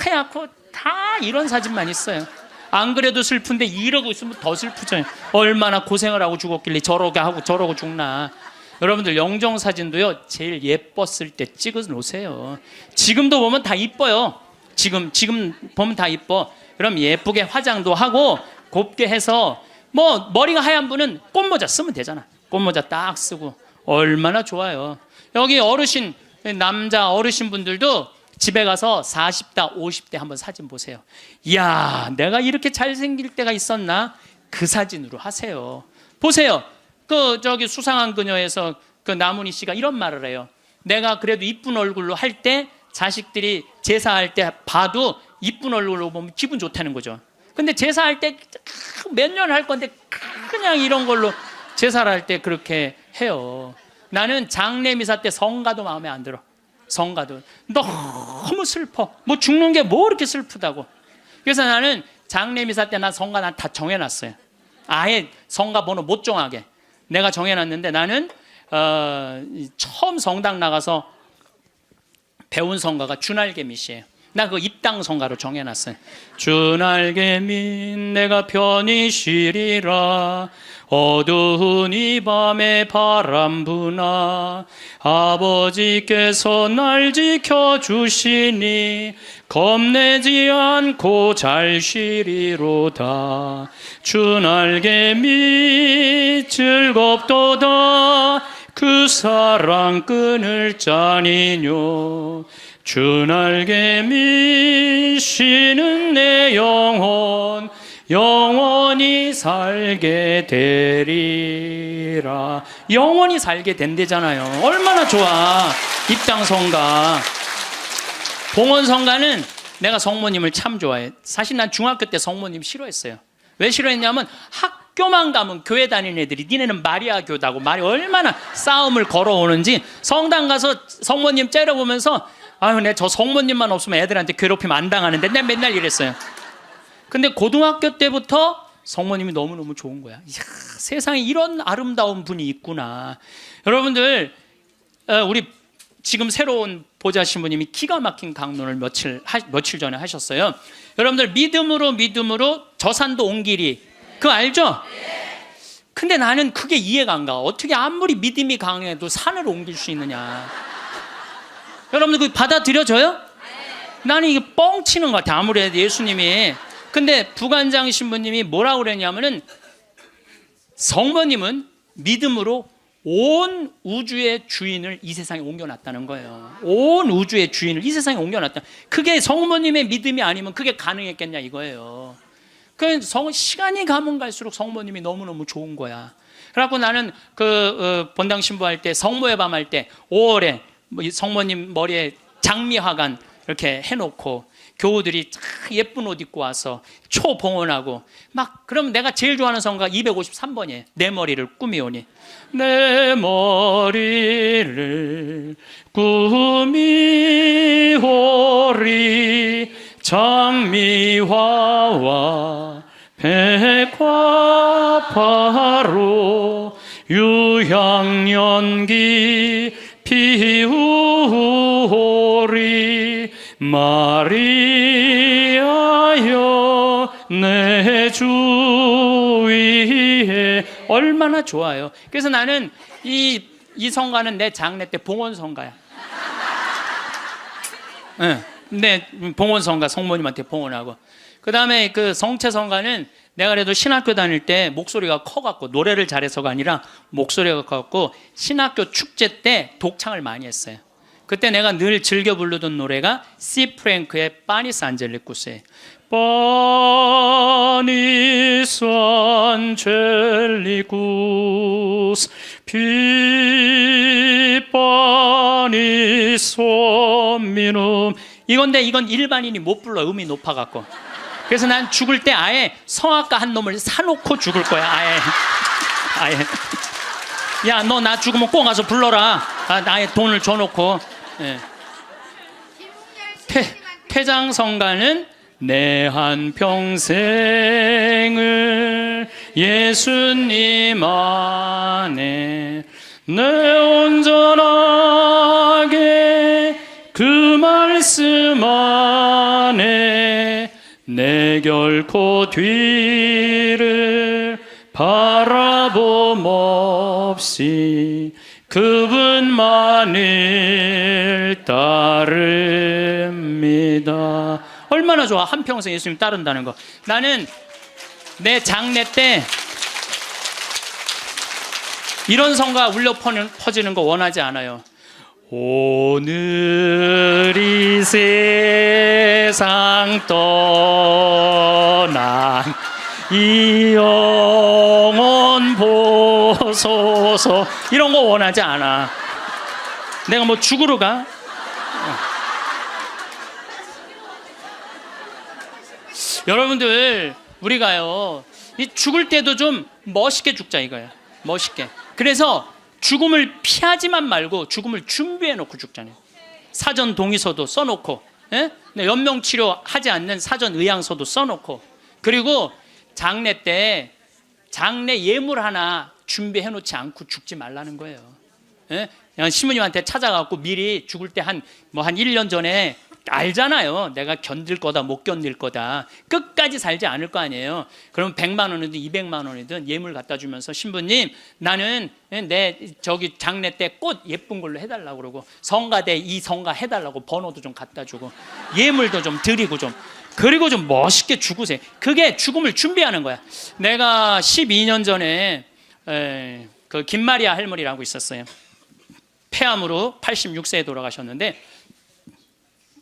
하얗고 다 이런 사진만 있어요. 안 그래도 슬픈데 이러고 있으면 더 슬프죠. 얼마나 고생을 하고 죽었길래 저러게 하고 저러고 죽나. 여러분들 영정사진도요 제일 예뻤을 때 찍어 놓으세요. 지금도 보면 다 이뻐요. 지금 보면 다 이뻐. 그럼 예쁘게 화장도 하고 곱게 해서 뭐 머리가 하얀 분은 꽃모자 쓰면 되잖아. 꽃모자 딱 쓰고 얼마나 좋아요. 여기 어르신, 남자 어르신 분들도 집에 가서 40대 50대 한번 사진 보세요. 이야, 내가 이렇게 잘생길 때가 있었나? 그 사진으로 하세요. 보세요. 저기 수상한 그녀에서 그 나문희 씨가 이런 말을 해요. 내가 그래도 이쁜 얼굴로 할 때 자식들이 제사할 때 봐도 이쁜 얼굴로 보면 기분 좋다는 거죠. 근데 제사할 때 몇 년 할 건데 그냥 이런 걸로 제사를 할 때 그렇게 해요. 나는 장례미사 때 성가도 마음에 안 들어. 성가도 너무 슬퍼. 뭐 죽는 게 뭐 이렇게 슬프다고. 그래서 나는 장례미사 때 난 성가 난 다 정해놨어요. 아예 성가 번호 못 정하게 내가 정해놨는데 나는 처음 성당 나가서 배운 성가가 주날개밋이에요. 나 그거 입당 성가로 정해놨어요. 주날개밋 내가 편히 쉬리라 어두운 이 밤에 바람 부나 아버지께서 날 지켜주시니 겁내지 않고 잘 쉬리로다. 주날개밋 즐겁도다 그 사랑 끊을 자니뇨. 주날개밋 쉬는 내 영혼 영원히 살게 되리라. 영원히 살게 된대잖아요. 얼마나 좋아. 입당성가. 봉헌성가는 내가 성모님을 참 좋아해. 사실 난 중학교 때 성모님 싫어했어요. 왜 싫어했냐면 학교만 가면 교회 다니는 애들이 니네는 마리아 교다고 말이 얼마나 싸움을 걸어오는지 성당 가서 성모님 째려보면서 아유, 내 저 성모님만 없으면 애들한테 괴롭힘 안 당하는데 내가 맨날 이랬어요. 근데 고등학교 때부터 성모님이 너무너무 좋은 거야. 이야, 세상에 이런 아름다운 분이 있구나. 여러분들 우리 지금 새로운 보좌 신부님이 기가 막힌 강론을 며칠 전에 하셨어요. 여러분들 믿음으로 저 산도 온 길이 그거 알죠? 근데 나는 그게 이해가 안 가. 어떻게 아무리 믿음이 강해도 산을 옮길 수 있느냐. 여러분들 그거 받아들여져요? 나는 이게 뻥치는 것 같아. 아무래도 예수님이. 근데 부관장 신부님이 뭐라고 그랬냐면은 성모님은 믿음으로 온 우주의 주인을 이 세상에 옮겨놨다는 거예요. 온 우주의 주인을 이 세상에 옮겨놨다. 그게 성모님의 믿음이 아니면 그게 가능했겠냐 이거예요. 그 시간이 가면 갈수록 성모님이 너무너무 좋은 거야. 그래갖고 나는 본당 신부할 때 성모의 밤 할 때 5월에 성모님 머리에 장미화관 이렇게 해놓고 교우들이 예쁜 옷 입고 와서 초봉헌하고 막 그럼 내가 제일 좋아하는 성가 253번이에요. 내 머리를 꾸미오니 내 머리를 꾸미오리 장미화와 백화파로 유향연기 피우오리 마리아여 내 주 위에. 얼마나 좋아요. 그래서 나는 이 성가는 내 장례 때 봉헌성가야. 내 봉헌성가 성모님한테 봉헌하고. 그 다음에 그 성체성가는 내가 그래도 신학교 다닐 때 목소리가 커갖고 노래를 잘해서가 아니라 목소리가 커갖고 신학교 축제 때 독창을 많이 했어요. 그때 내가 늘 즐겨 부르던 노래가 시 프랭크의 파니스 안젤리쿠스예요. 파니스 안젤리쿠스 피 파니스 미눔. 이건데 이건 일반인이 못 불러. 음이 높아갖고. 그래서 난 죽을 때 아예 성악가 한 놈을 사놓고 죽을 거야. 아예. 야, 너 나 죽으면 꼭 가서 불러라. 나의 돈을 줘놓고. 예. 퇴장성가는 내 한평생을 예수님 안에 내 온전하게 그 말씀 안에 내 결코 뒤를 바라봄 없이 그분만을 따릅니다. 얼마나 좋아, 한평생 예수님 따른다는 거. 나는 내 장례 때 이런 성가 울려 퍼지는 거 원하지 않아요. 오늘 이 세상 떠난 이 영혼 보소서, 이런 거 원하지 않아. 내가 뭐 죽으러 가? 여러분들, 우리가요, 이 죽을 때도 좀 멋있게 죽자 이거예요. 멋있게. 그래서 죽음을 피하지만 말고 죽음을 준비해 놓고 죽잖아요. 사전 동의서도 써놓고, 예? 연명치료 하지 않는 사전 의향서도 써놓고, 그리고 장례 때 장례 예물 하나 준비해 놓지 않고 죽지 말라는 거예요. 예? 신부님한테 찾아가고 미리 죽을 때 한 1년 전에 알잖아요. 내가 견딜 거다 못 견딜 거다, 끝까지 살지 않을 거 아니에요. 그럼 100만 원이든 200만 원이든 예물 갖다 주면서, 신부님 나는 내 저기 장례 때 꽃 예쁜 걸로 해달라고 그러고, 성가대 이 성가 해달라고 번호도 좀 갖다 주고, 예물도 좀 드리고, 좀 그리고 좀 멋있게 죽으세요. 그게 죽음을 준비하는 거야. 내가 12년 전에 그 김마리아 할머니라고 있었어요. 폐암으로 86세에 돌아가셨는데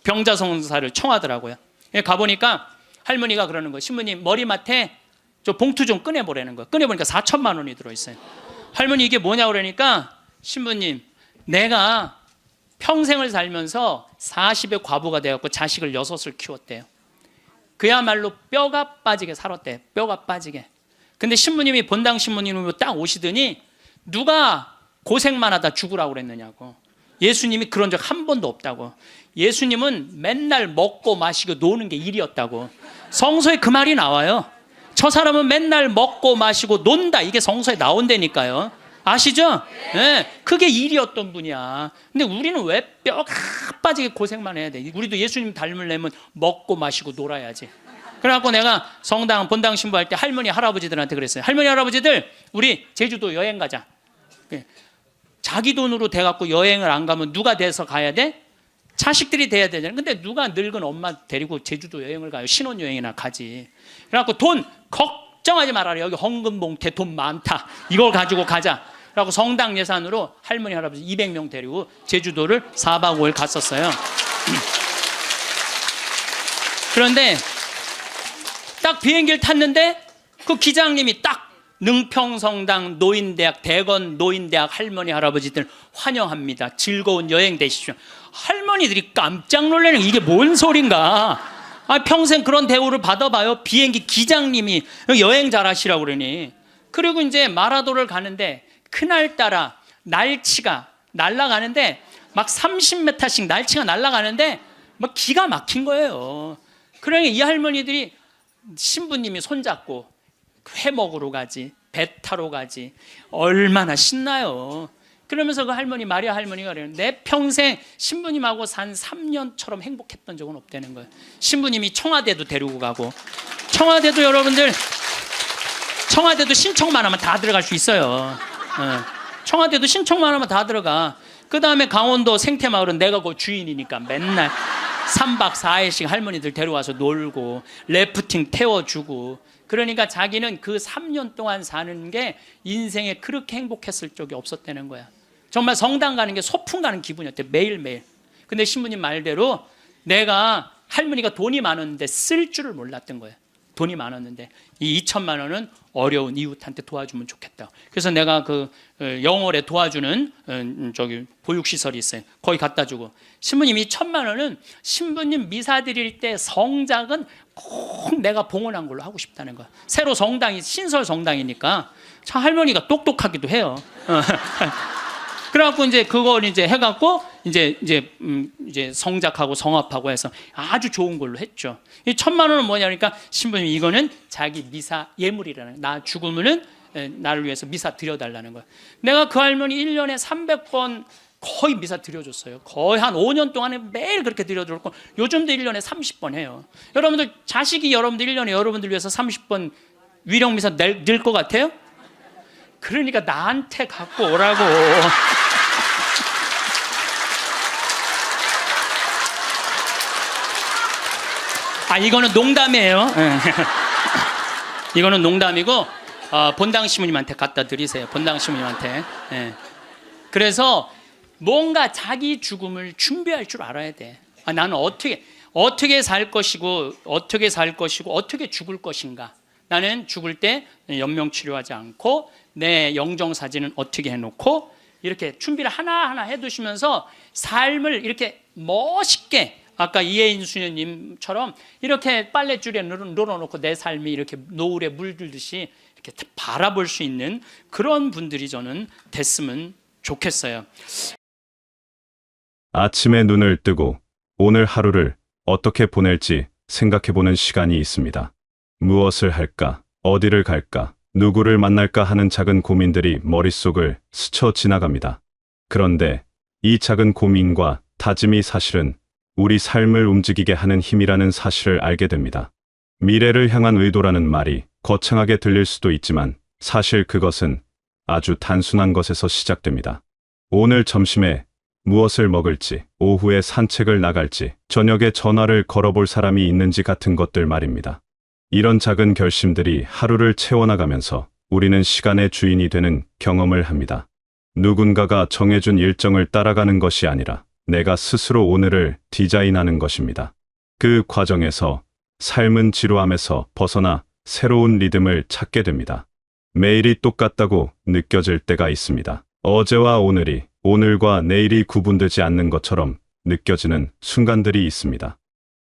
병자성사를 청하더라고요. 가보니까 할머니가 그러는 거예요. 신부님 머리맡에 저 봉투 좀 꺼내보라는 거예요. 꺼내보니까 4천만 원이 들어있어요. 할머니 이게 뭐냐고 그러니까, 신부님 내가 평생을 살면서 40의 과부가 되었고 자식을 6을 키웠대요. 그야말로 뼈가 빠지게 살았대. 뼈가 빠지게. 근데 신부님이 본당 신부님으로 딱 오시더니 누가 고생만 하다 죽으라고 그랬느냐고. 예수님이 그런 적 한 번도 없다고. 예수님은 맨날 먹고 마시고 노는 게 일이었다고. 성서에 그 말이 나와요. 저 사람은 맨날 먹고 마시고 논다, 이게 성서에 나온다니까요. 아시죠? 네, 그게 일이었던 분이야. 근데 우리는 왜 뼈가 빠지게 고생만 해야 돼? 우리도 예수님 닮으려면 먹고 마시고 놀아야지. 그래갖고 내가 성당 본당 신부할 때 할머니 할아버지들한테 그랬어요. 할머니 할아버지들, 우리 제주도 여행 가자. 자기 돈으로 돼갖고 여행을 안 가면 누가 돼서 가야 돼? 자식들이 돼야 되잖아요. 근데 누가 늙은 엄마 데리고 제주도 여행을 가요? 신혼여행이나 가지. 그래갖고 돈 걱정하지 말아라. 여기 헌금봉투에 돈 많다. 이걸 가지고 가자. 그래갖고 성당 예산으로 할머니 할아버지 200명 데리고 제주도를 4박 5일 갔었어요. 그런데 딱 비행기를 탔는데 그 기장님이 딱 능평성당 노인대학, 대건 노인대학 할머니 할아버지들 환영합니다. 즐거운 여행 되십시오. 할머니들이 깜짝 놀라는, 이게 뭔 소린가? 평생 그런 대우를 받아봐요. 비행기 기장님이 여행 잘하시라고 그러니. 그리고 이제 마라도를 가는데 그날따라 날치가 날아가는데 막 30m씩 날치가 날아가는데 막 기가 막힌 거예요. 그러니 이 할머니들이 신부님이 손잡고 회 먹으러 가지, 배 타러 가지, 얼마나 신나요. 그러면서 그 할머니, 마리아 할머니가 그래요. 내 평생 신부님하고 산 3년처럼 행복했던 적은 없다는 거예요. 신부님이 청와대도 데리고 가고, 청와대도 여러분들, 청와대도 신청만 하면 다 들어갈 수 있어요. 청와대도 신청만 하면 다 들어가. 그 다음에 강원도 생태마을은 내가 그 주인이니까 맨날 3박 4일씩 할머니들 데려와서 놀고 래프팅 태워주고. 그러니까 자기는 그 3년 동안 사는 게 인생에 그렇게 행복했을 적이 없었다는 거야. 정말 성당 가는 게 소풍 가는 기분이었대, 매일매일. 근데 신부님 말대로 내가 할머니가 돈이 많았는데 쓸 줄을 몰랐던 거야. 돈이 많았는데 이 2천만 원은 어려운 이웃한테 도와주면 좋겠다. 그래서 내가 그 영월에 도와주는 저기 보육시설이 있어요. 거기 갖다 주고, 신부님 이 1,000만 원은 신부님 미사 드릴 때 성작은 꼭 내가 봉헌한 걸로 하고 싶다는 거야. 새로 성당이 신설 성당이니까 참 할머니가 똑똑하기도 해요. 그래갖고 이제 그걸 이제 해갖고 이제 성작하고 성합하고 해서 아주 좋은 걸로 했죠. 이 1,000만 원은 뭐냐니까 신부님 이거는 자기 미사 예물이라는, 나 죽으면은 나를 위해서 미사 드려달라는 거야. 내가 그 할머니 1년에 300번 거의 미사 드려줬어요. 거의 한 5년 동안에 매일 그렇게 드려줬고, 요즘도 1년에 30번 해요. 여러분들 자식이 여러분들 1년에 여러분들 위해서 30번 위령 미사 낼 것 같아요? 그러니까 나한테 갖고 오라고. 이거는 농담이에요. 이거는 농담이고, 본당 신부님한테 갖다 드리세요. 본당 신부님한테. 그래서 뭔가 자기 죽음을 준비할 줄 알아야 돼. 나는 어떻게 살 것이고 어떻게 죽을 것인가. 나는 죽을 때 연명 치료하지 않고 내 영정 사진은 어떻게 해놓고, 이렇게 준비를 하나하나 해두시면서 삶을 이렇게 멋있게, 아까 이혜인 수녀님처럼 이렇게 빨랫줄에 늘어놓고 내 삶이 이렇게 노을에 물들듯이 이렇게 바라볼 수 있는 그런 분들이 저는 됐으면 좋겠어요. 아침에 눈을 뜨고 오늘 하루를 어떻게 보낼지 생각해보는 시간이 있습니다. 무엇을 할까? 어디를 갈까? 누구를 만날까 하는 작은 고민들이 머릿속을 스쳐 지나갑니다. 그런데 이 작은 고민과 다짐이 사실은 우리 삶을 움직이게 하는 힘이라는 사실을 알게 됩니다. 미래를 향한 의도라는 말이 거창하게 들릴 수도 있지만 사실 그것은 아주 단순한 것에서 시작됩니다. 오늘 점심에 무엇을 먹을지, 오후에 산책을 나갈지, 저녁에 전화를 걸어볼 사람이 있는지 같은 것들 말입니다. 이런 작은 결심들이 하루를 채워나가면서 우리는 시간의 주인이 되는 경험을 합니다. 누군가가 정해준 일정을 따라가는 것이 아니라 내가 스스로 오늘을 디자인하는 것입니다. 그 과정에서 삶은 지루함에서 벗어나 새로운 리듬을 찾게 됩니다. 매일이 똑같다고 느껴질 때가 있습니다. 어제와 오늘이, 오늘과 내일이 구분되지 않는 것처럼 느껴지는 순간들이 있습니다.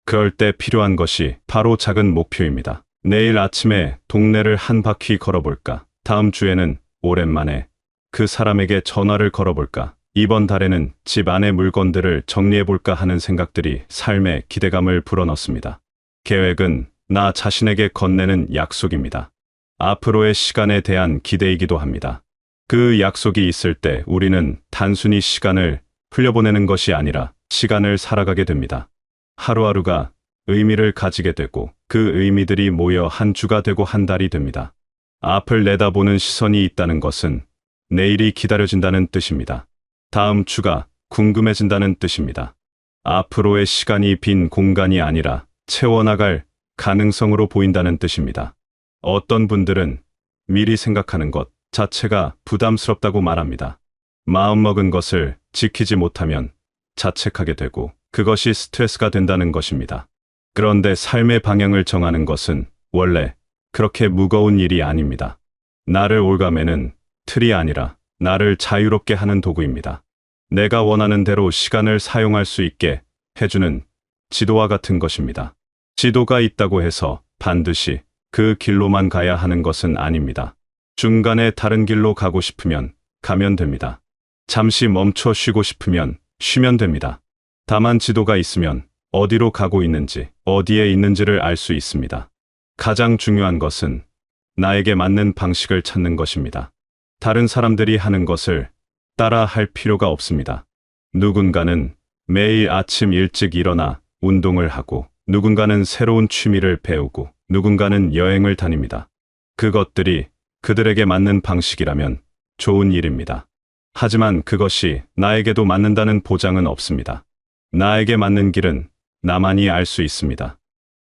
그럴 때 필요한 것이 바로 작은 목표입니다. 내일 아침에 동네를 한 바퀴 걸어볼까? 다음 주에는 오랜만에 그 사람에게 전화를 걸어볼까? 이번 달에는 집 안의 물건들을 정리해볼까 하는 생각들이 삶에 기대감을 불어넣습니다. 계획은 나 자신에게 건네는 약속입니다. 앞으로의 시간에 대한 기대이기도 합니다. 그 약속이 있을 때 우리는 단순히 시간을 흘려보내는 것이 아니라 시간을 살아가게 됩니다. 하루하루가 의미를 가지게 되고 그 의미들이 모여 한 주가 되고 한 달이 됩니다. 앞을 내다보는 시선이 있다는 것은 내일이 기다려진다는 뜻입니다. 다음 주가 궁금해진다는 뜻입니다. 앞으로의 시간이 빈 공간이 아니라 채워나갈 가능성으로 보인다는 뜻입니다. 어떤 분들은 미리 생각하는 것 자체가 부담스럽다고 말합니다. 마음먹은 것을 지키지 못하면 자책하게 되고 그것이 스트레스가 된다는 것입니다. 그런데 삶의 방향을 정하는 것은 원래 그렇게 무거운 일이 아닙니다. 나를 올가매는 틀이 아니라 나를 자유롭게 하는 도구입니다. 내가 원하는 대로 시간을 사용할 수 있게 해주는 지도와 같은 것입니다. 지도가 있다고 해서 반드시 그 길로만 가야 하는 것은 아닙니다. 중간에 다른 길로 가고 싶으면 가면 됩니다. 잠시 멈춰 쉬고 싶으면 쉬면 됩니다. 다만 지도가 있으면 어디로 가고 있는지, 어디에 있는지를 알 수 있습니다. 가장 중요한 것은 나에게 맞는 방식을 찾는 것입니다. 다른 사람들이 하는 것을 따라 할 필요가 없습니다. 누군가는 매일 아침 일찍 일어나 운동을 하고, 누군가는 새로운 취미를 배우고, 누군가는 여행을 다닙니다. 그것들이 그들에게 맞는 방식이라면 좋은 일입니다. 하지만 그것이 나에게도 맞는다는 보장은 없습니다. 나에게 맞는 길은 나만이 알 수 있습니다.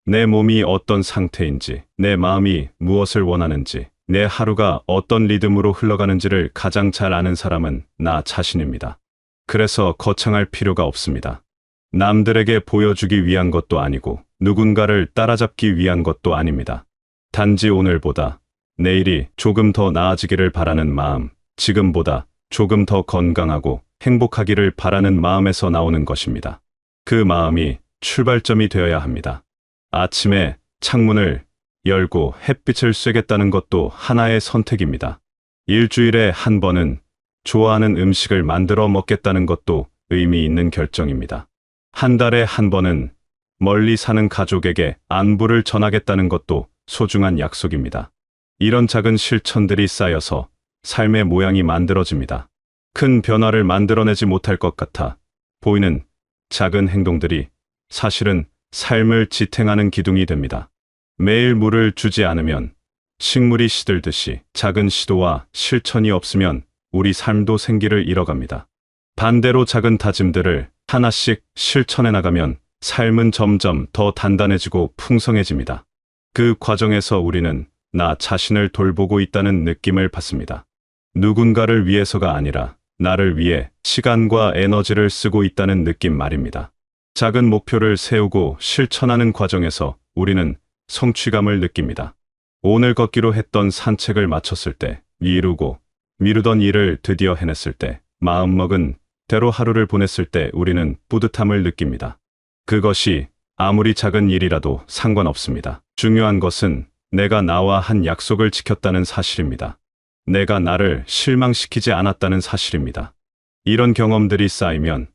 내 몸이 어떤 상태인지, 내 마음이 무엇을 원하는지, 내 하루가 어떤 리듬으로 흘러가는지를 가장 잘 아는 사람은 나 자신입니다. 그래서 거창할 필요가 없습니다. 남들에게 보여주기 위한 것도 아니고 누군가를 따라잡기 위한 것도 아닙니다. 단지 오늘보다 내일이 조금 더 나아지기를 바라는 마음, 지금보다 조금 더 건강하고 행복하기를 바라는 마음에서 나오는 것입니다. 그 마음이 출발점이 되어야 합니다. 아침에 창문을 열고 햇빛을 쐬겠다는 것도 하나의 선택입니다. 일주일에 한 번은 좋아하는 음식을 만들어 먹겠다는 것도 의미 있는 결정입니다. 한 달에 한 번은 멀리 사는 가족에게 안부를 전하겠다는 것도 소중한 약속입니다. 이런 작은 실천들이 쌓여서 삶의 모양이 만들어집니다. 큰 변화를 만들어내지 못할 것 같아 보이는 작은 행동들이 사실은 삶을 지탱하는 기둥이 됩니다. 매일 물을 주지 않으면 식물이 시들듯이 작은 시도와 실천이 없으면 우리 삶도 생기를 잃어갑니다. 반대로 작은 다짐들을 하나씩 실천해 나가면 삶은 점점 더 단단해지고 풍성해집니다. 그 과정에서 우리는 나 자신을 돌보고 있다는 느낌을 받습니다. 누군가를 위해서가 아니라 나를 위해 시간과 에너지를 쓰고 있다는 느낌 말입니다. 작은 목표를 세우고 실천하는 과정에서 우리는 성취감을 느낍니다. 오늘 걷기로 했던 산책을 마쳤을 때, 미루던 일을 드디어 해냈을 때, 마음먹은 대로 하루를 보냈을 때 우리는 뿌듯함을 느낍니다. 그것이 아무리 작은 일이라도 상관없습니다. 중요한 것은 내가 나와 한 약속을 지켰다는 사실입니다. 내가 나를 실망시키지 않았다는 사실입니다. 이런 경험들이 쌓이면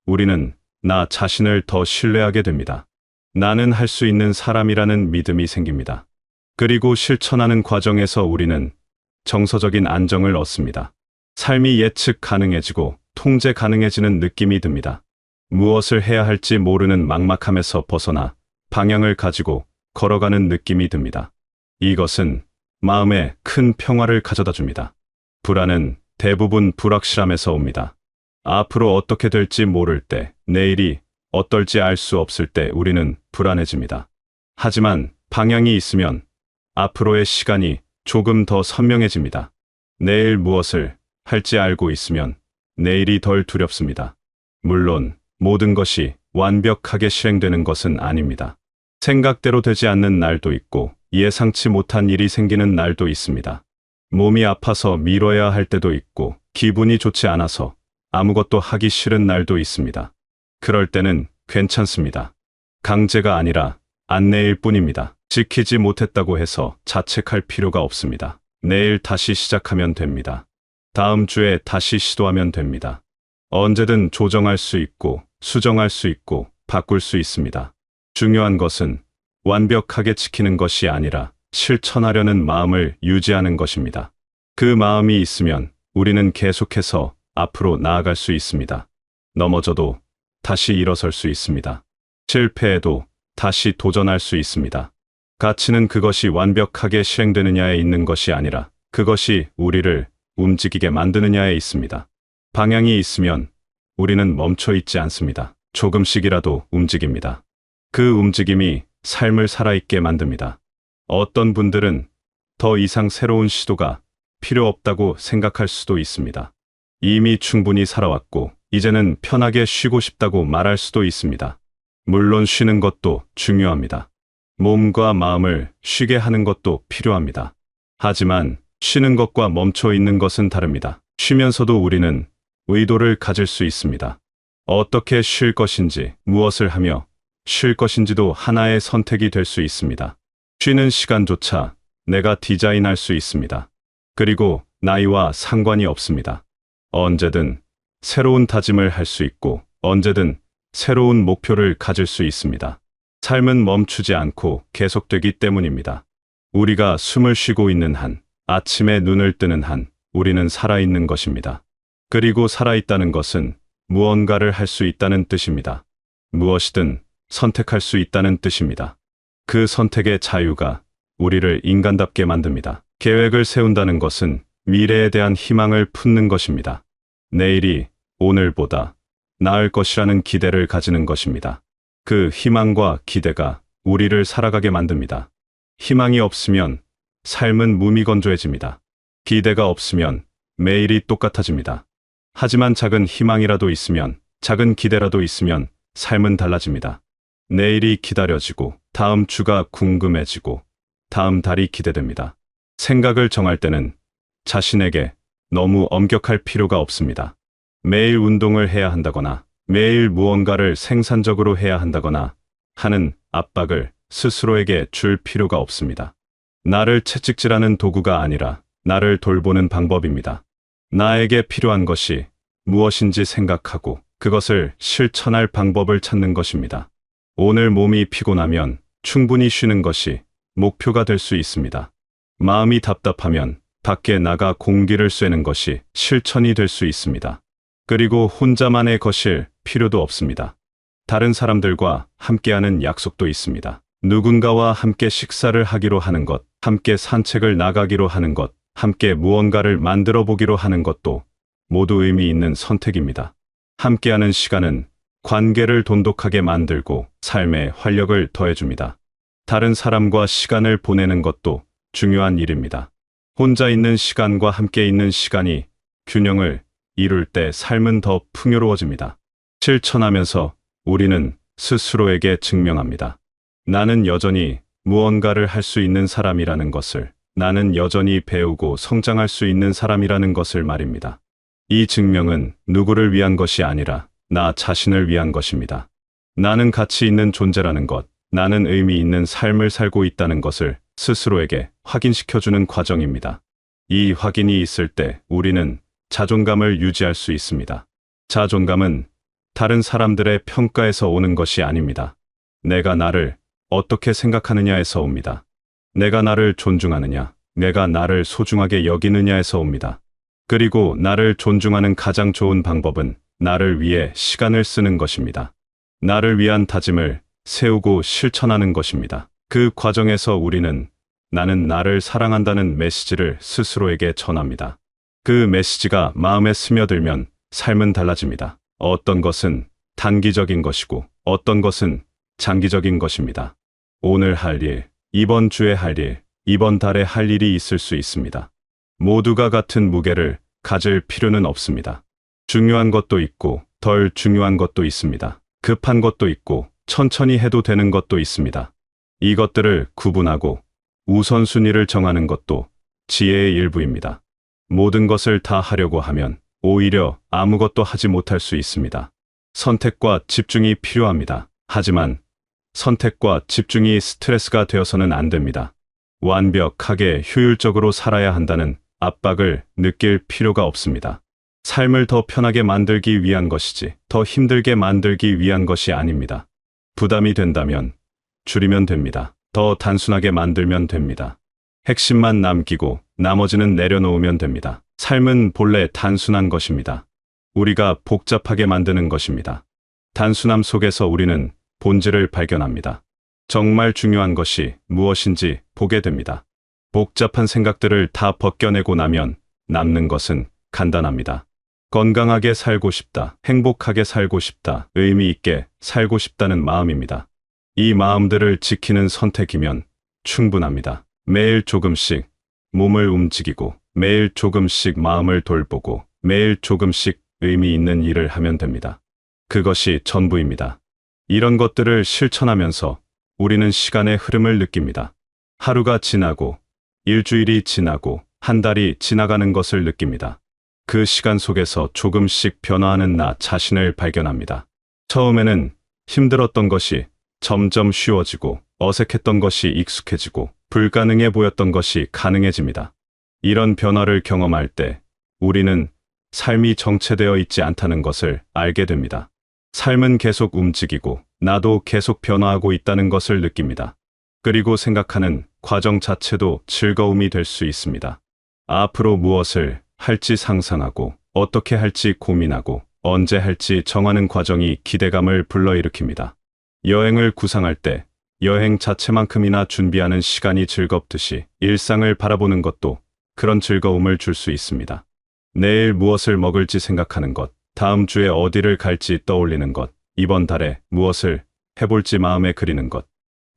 우리는 나 자신을 더 신뢰하게 됩니다. 나는 할 수 있는 사람이라는 믿음이 생깁니다. 그리고 실천하는 과정에서 우리는 정서적인 안정을 얻습니다. 삶이 예측 가능해지고 통제 가능해지는 느낌이 듭니다. 무엇을 해야 할지 모르는 막막함에서 벗어나 방향을 가지고 걸어가는 느낌이 듭니다. 이것은 마음에 큰 평화를 가져다 줍니다. 불안은 대부분 불확실함에서 옵니다. 앞으로 어떻게 될지 모를 때, 내일이 어떨지 알 수 없을 때 우리는 불안해집니다. 하지만 방향이 있으면 앞으로의 시간이 조금 더 선명해집니다. 내일 무엇을 할지 알고 있으면 내일이 덜 두렵습니다. 물론 모든 것이 완벽하게 실행되는 것은 아닙니다. 생각대로 되지 않는 날도 있고 예상치 못한 일이 생기는 날도 있습니다. 몸이 아파서 미뤄야 할 때도 있고 기분이 좋지 않아서 아무것도 하기 싫은 날도 있습니다. 그럴 때는 괜찮습니다. 강제가 아니라 안내일 뿐입니다. 지키지 못했다고 해서 자책할 필요가 없습니다. 내일 다시 시작하면 됩니다. 다음 주에 다시 시도하면 됩니다. 언제든 조정할 수 있고 수정할 수 있고 바꿀 수 있습니다. 중요한 것은 완벽하게 지키는 것이 아니라 실천하려는 마음을 유지하는 것입니다. 그 마음이 있으면 우리는 계속해서 앞으로 나아갈 수 있습니다. 넘어져도 다시 일어설 수 있습니다. 실패해도 다시 도전할 수 있습니다. 가치는 그것이 완벽하게 실행되느냐에 있는 것이 아니라 그것이 우리를 움직이게 만드느냐에 있습니다. 방향이 있으면 우리는 멈춰 있지 않습니다. 조금씩이라도 움직입니다. 그 움직임이 삶을 살아있게 만듭니다. 어떤 분들은 더 이상 새로운 시도가 필요 없다고 생각할 수도 있습니다. 이미 충분히 살아왔고 이제는 편하게 쉬고 싶다고 말할 수도 있습니다. 물론 쉬는 것도 중요합니다. 몸과 마음을 쉬게 하는 것도 필요합니다. 하지만 쉬는 것과 멈춰 있는 것은 다릅니다. 쉬면서도 우리는 의도를 가질 수 있습니다. 어떻게 쉴 것인지, 무엇을 하며 쉴 것인지도 하나의 선택이 될 수 있습니다. 쉬는 시간조차 내가 디자인할 수 있습니다. 그리고 나이와 상관이 없습니다. 언제든 새로운 다짐을 할 수 있고 언제든 새로운 목표를 가질 수 있습니다. 삶은 멈추지 않고 계속되기 때문입니다. 우리가 숨을 쉬고 있는 한, 아침에 눈을 뜨는 한, 우리는 살아있는 것입니다. 그리고 살아있다는 것은 무언가를 할 수 있다는 뜻입니다. 무엇이든 선택할 수 있다는 뜻입니다. 그 선택의 자유가 우리를 인간답게 만듭니다. 계획을 세운다는 것은 미래에 대한 희망을 품는 것입니다. 내일이 오늘보다 나을 것이라는 기대를 가지는 것입니다. 그 희망과 기대가 우리를 살아가게 만듭니다. 희망이 없으면 삶은 무미건조해집니다. 기대가 없으면 매일이 똑같아집니다. 하지만 작은 희망이라도 있으면, 작은 기대라도 있으면 삶은 달라집니다. 내일이 기다려지고, 다음 주가 궁금해지고, 다음 달이 기대됩니다. 생각을 정할 때는 자신에게 너무 엄격할 필요가 없습니다. 매일 운동을 해야 한다거나 매일 무언가를 생산적으로 해야 한다거나 하는 압박을 스스로에게 줄 필요가 없습니다. 나를 채찍질하는 도구가 아니라 나를 돌보는 방법입니다. 나에게 필요한 것이 무엇인지 생각하고 그것을 실천할 방법을 찾는 것입니다. 오늘 몸이 피곤하면 충분히 쉬는 것이 목표가 될 수 있습니다. 마음이 답답하면 밖에 나가 공기를 쐬는 것이 실천이 될 수 있습니다. 그리고 혼자만의 것일 필요도 없습니다. 다른 사람들과 함께하는 약속도 있습니다. 누군가와 함께 식사를 하기로 하는 것, 함께 산책을 나가기로 하는 것, 함께 무언가를 만들어 보기로 하는 것도 모두 의미 있는 선택입니다. 함께하는 시간은 관계를 돈독하게 만들고 삶에 활력을 더해줍니다. 다른 사람과 시간을 보내는 것도 중요한 일입니다. 혼자 있는 시간과 함께 있는 시간이 균형을 이룰 때 삶은 더 풍요로워집니다. 실천하면서 우리는 스스로에게 증명합니다. 나는 여전히 무언가를 할 수 있는 사람이라는 것을, 나는 여전히 배우고 성장할 수 있는 사람이라는 것을 말입니다. 이 증명은 누구를 위한 것이 아니라 나 자신을 위한 것입니다. 나는 가치 있는 존재라는 것, 나는 의미 있는 삶을 살고 있다는 것을 스스로에게 확인시켜주는 과정입니다. 이 확인이 있을 때 우리는 자존감을 유지할 수 있습니다. 자존감은 다른 사람들의 평가에서 오는 것이 아닙니다. 내가 나를 어떻게 생각하느냐에서 옵니다. 내가 나를 존중하느냐, 내가 나를 소중하게 여기느냐에서 옵니다. 그리고 나를 존중하는 가장 좋은 방법은 나를 위해 시간을 쓰는 것입니다. 나를 위한 다짐을 세우고 실천하는 것입니다. 그 과정에서 우리는 나는 나를 사랑한다는 메시지를 스스로에게 전합니다. 그 메시지가 마음에 스며들면 삶은 달라집니다. 어떤 것은 단기적인 것이고 어떤 것은 장기적인 것입니다. 오늘 할 일, 이번 주에 할 일, 이번 달에 할 일이 있을 수 있습니다. 모두가 같은 무게를 가질 필요는 없습니다. 중요한 것도 있고 덜 중요한 것도 있습니다. 급한 것도 있고 천천히 해도 되는 것도 있습니다. 이것들을 구분하고 우선순위를 정하는 것도 지혜의 일부입니다. 모든 것을 다 하려고 하면 오히려 아무것도 하지 못할 수 있습니다. 선택과 집중이 필요합니다. 하지만 선택과 집중이 스트레스가 되어서는 안 됩니다. 완벽하게 효율적으로 살아야 한다는 압박을 느낄 필요가 없습니다. 삶을 더 편하게 만들기 위한 것이지 더 힘들게 만들기 위한 것이 아닙니다. 부담이 된다면 줄이면 됩니다. 더 단순하게 만들면 됩니다. 핵심만 남기고 나머지는 내려놓으면 됩니다. 삶은 본래 단순한 것입니다. 우리가 복잡하게 만드는 것입니다. 단순함 속에서 우리는 본질을 발견합니다. 정말 중요한 것이 무엇인지 보게 됩니다. 복잡한 생각들을 다 벗겨내고 나면 남는 것은 간단합니다. 건강하게 살고 싶다, 행복하게 살고 싶다, 의미 있게 살고 싶다는 마음입니다. 이 마음들을 지키는 선택이면 충분합니다. 매일 조금씩 몸을 움직이고 매일 조금씩 마음을 돌보고 매일 조금씩 의미 있는 일을 하면 됩니다. 그것이 전부입니다. 이런 것들을 실천하면서 우리는 시간의 흐름을 느낍니다. 하루가 지나고 일주일이 지나고 한 달이 지나가는 것을 느낍니다. 그 시간 속에서 조금씩 변화하는 나 자신을 발견합니다. 처음에는 힘들었던 것이 점점 쉬워지고 어색했던 것이 익숙해지고 불가능해 보였던 것이 가능해집니다. 이런 변화를 경험할 때 우리는 삶이 정체되어 있지 않다는 것을 알게 됩니다. 삶은 계속 움직이고 나도 계속 변화하고 있다는 것을 느낍니다. 그리고 생각하는 과정 자체도 즐거움이 될 수 있습니다. 앞으로 무엇을 할지 상상하고 어떻게 할지 고민하고 언제 할지 정하는 과정이 기대감을 불러일으킵니다. 여행을 구상할 때 여행 자체만큼이나 준비하는 시간이 즐겁듯이 일상을 바라보는 것도 그런 즐거움을 줄 수 있습니다. 내일 무엇을 먹을지 생각하는 것, 다음 주에 어디를 갈지 떠올리는 것, 이번 달에 무엇을 해볼지 마음에 그리는 것.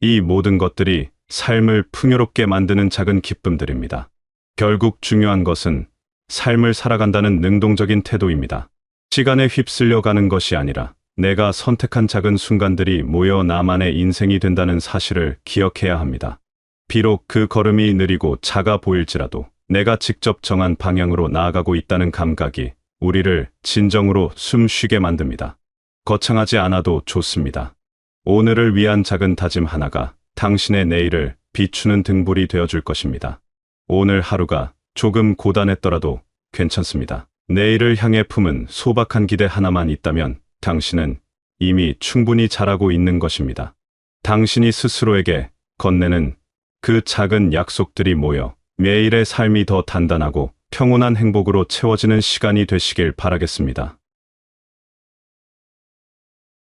이 모든 것들이 삶을 풍요롭게 만드는 작은 기쁨들입니다. 결국 중요한 것은 삶을 살아간다는 능동적인 태도입니다. 시간에 휩쓸려 가는 것이 아니라 내가 선택한 작은 순간들이 모여 나만의 인생이 된다는 사실을 기억해야 합니다. 비록 그 걸음이 느리고 작아 보일지라도 내가 직접 정한 방향으로 나아가고 있다는 감각이 우리를 진정으로 숨 쉬게 만듭니다. 거창하지 않아도 좋습니다. 오늘을 위한 작은 다짐 하나가 당신의 내일을 비추는 등불이 되어줄 것입니다. 오늘 하루가 조금 고단했더라도 괜찮습니다. 내일을 향해 품은 소박한 기대 하나만 있다면 당신은 이미 충분히 잘하고 있는 것입니다. 당신이 스스로에게 건네는 그 작은 약속들이 모여 매일의 삶이 더 단단하고 평온한 행복으로 채워지는 시간이 되시길 바라겠습니다.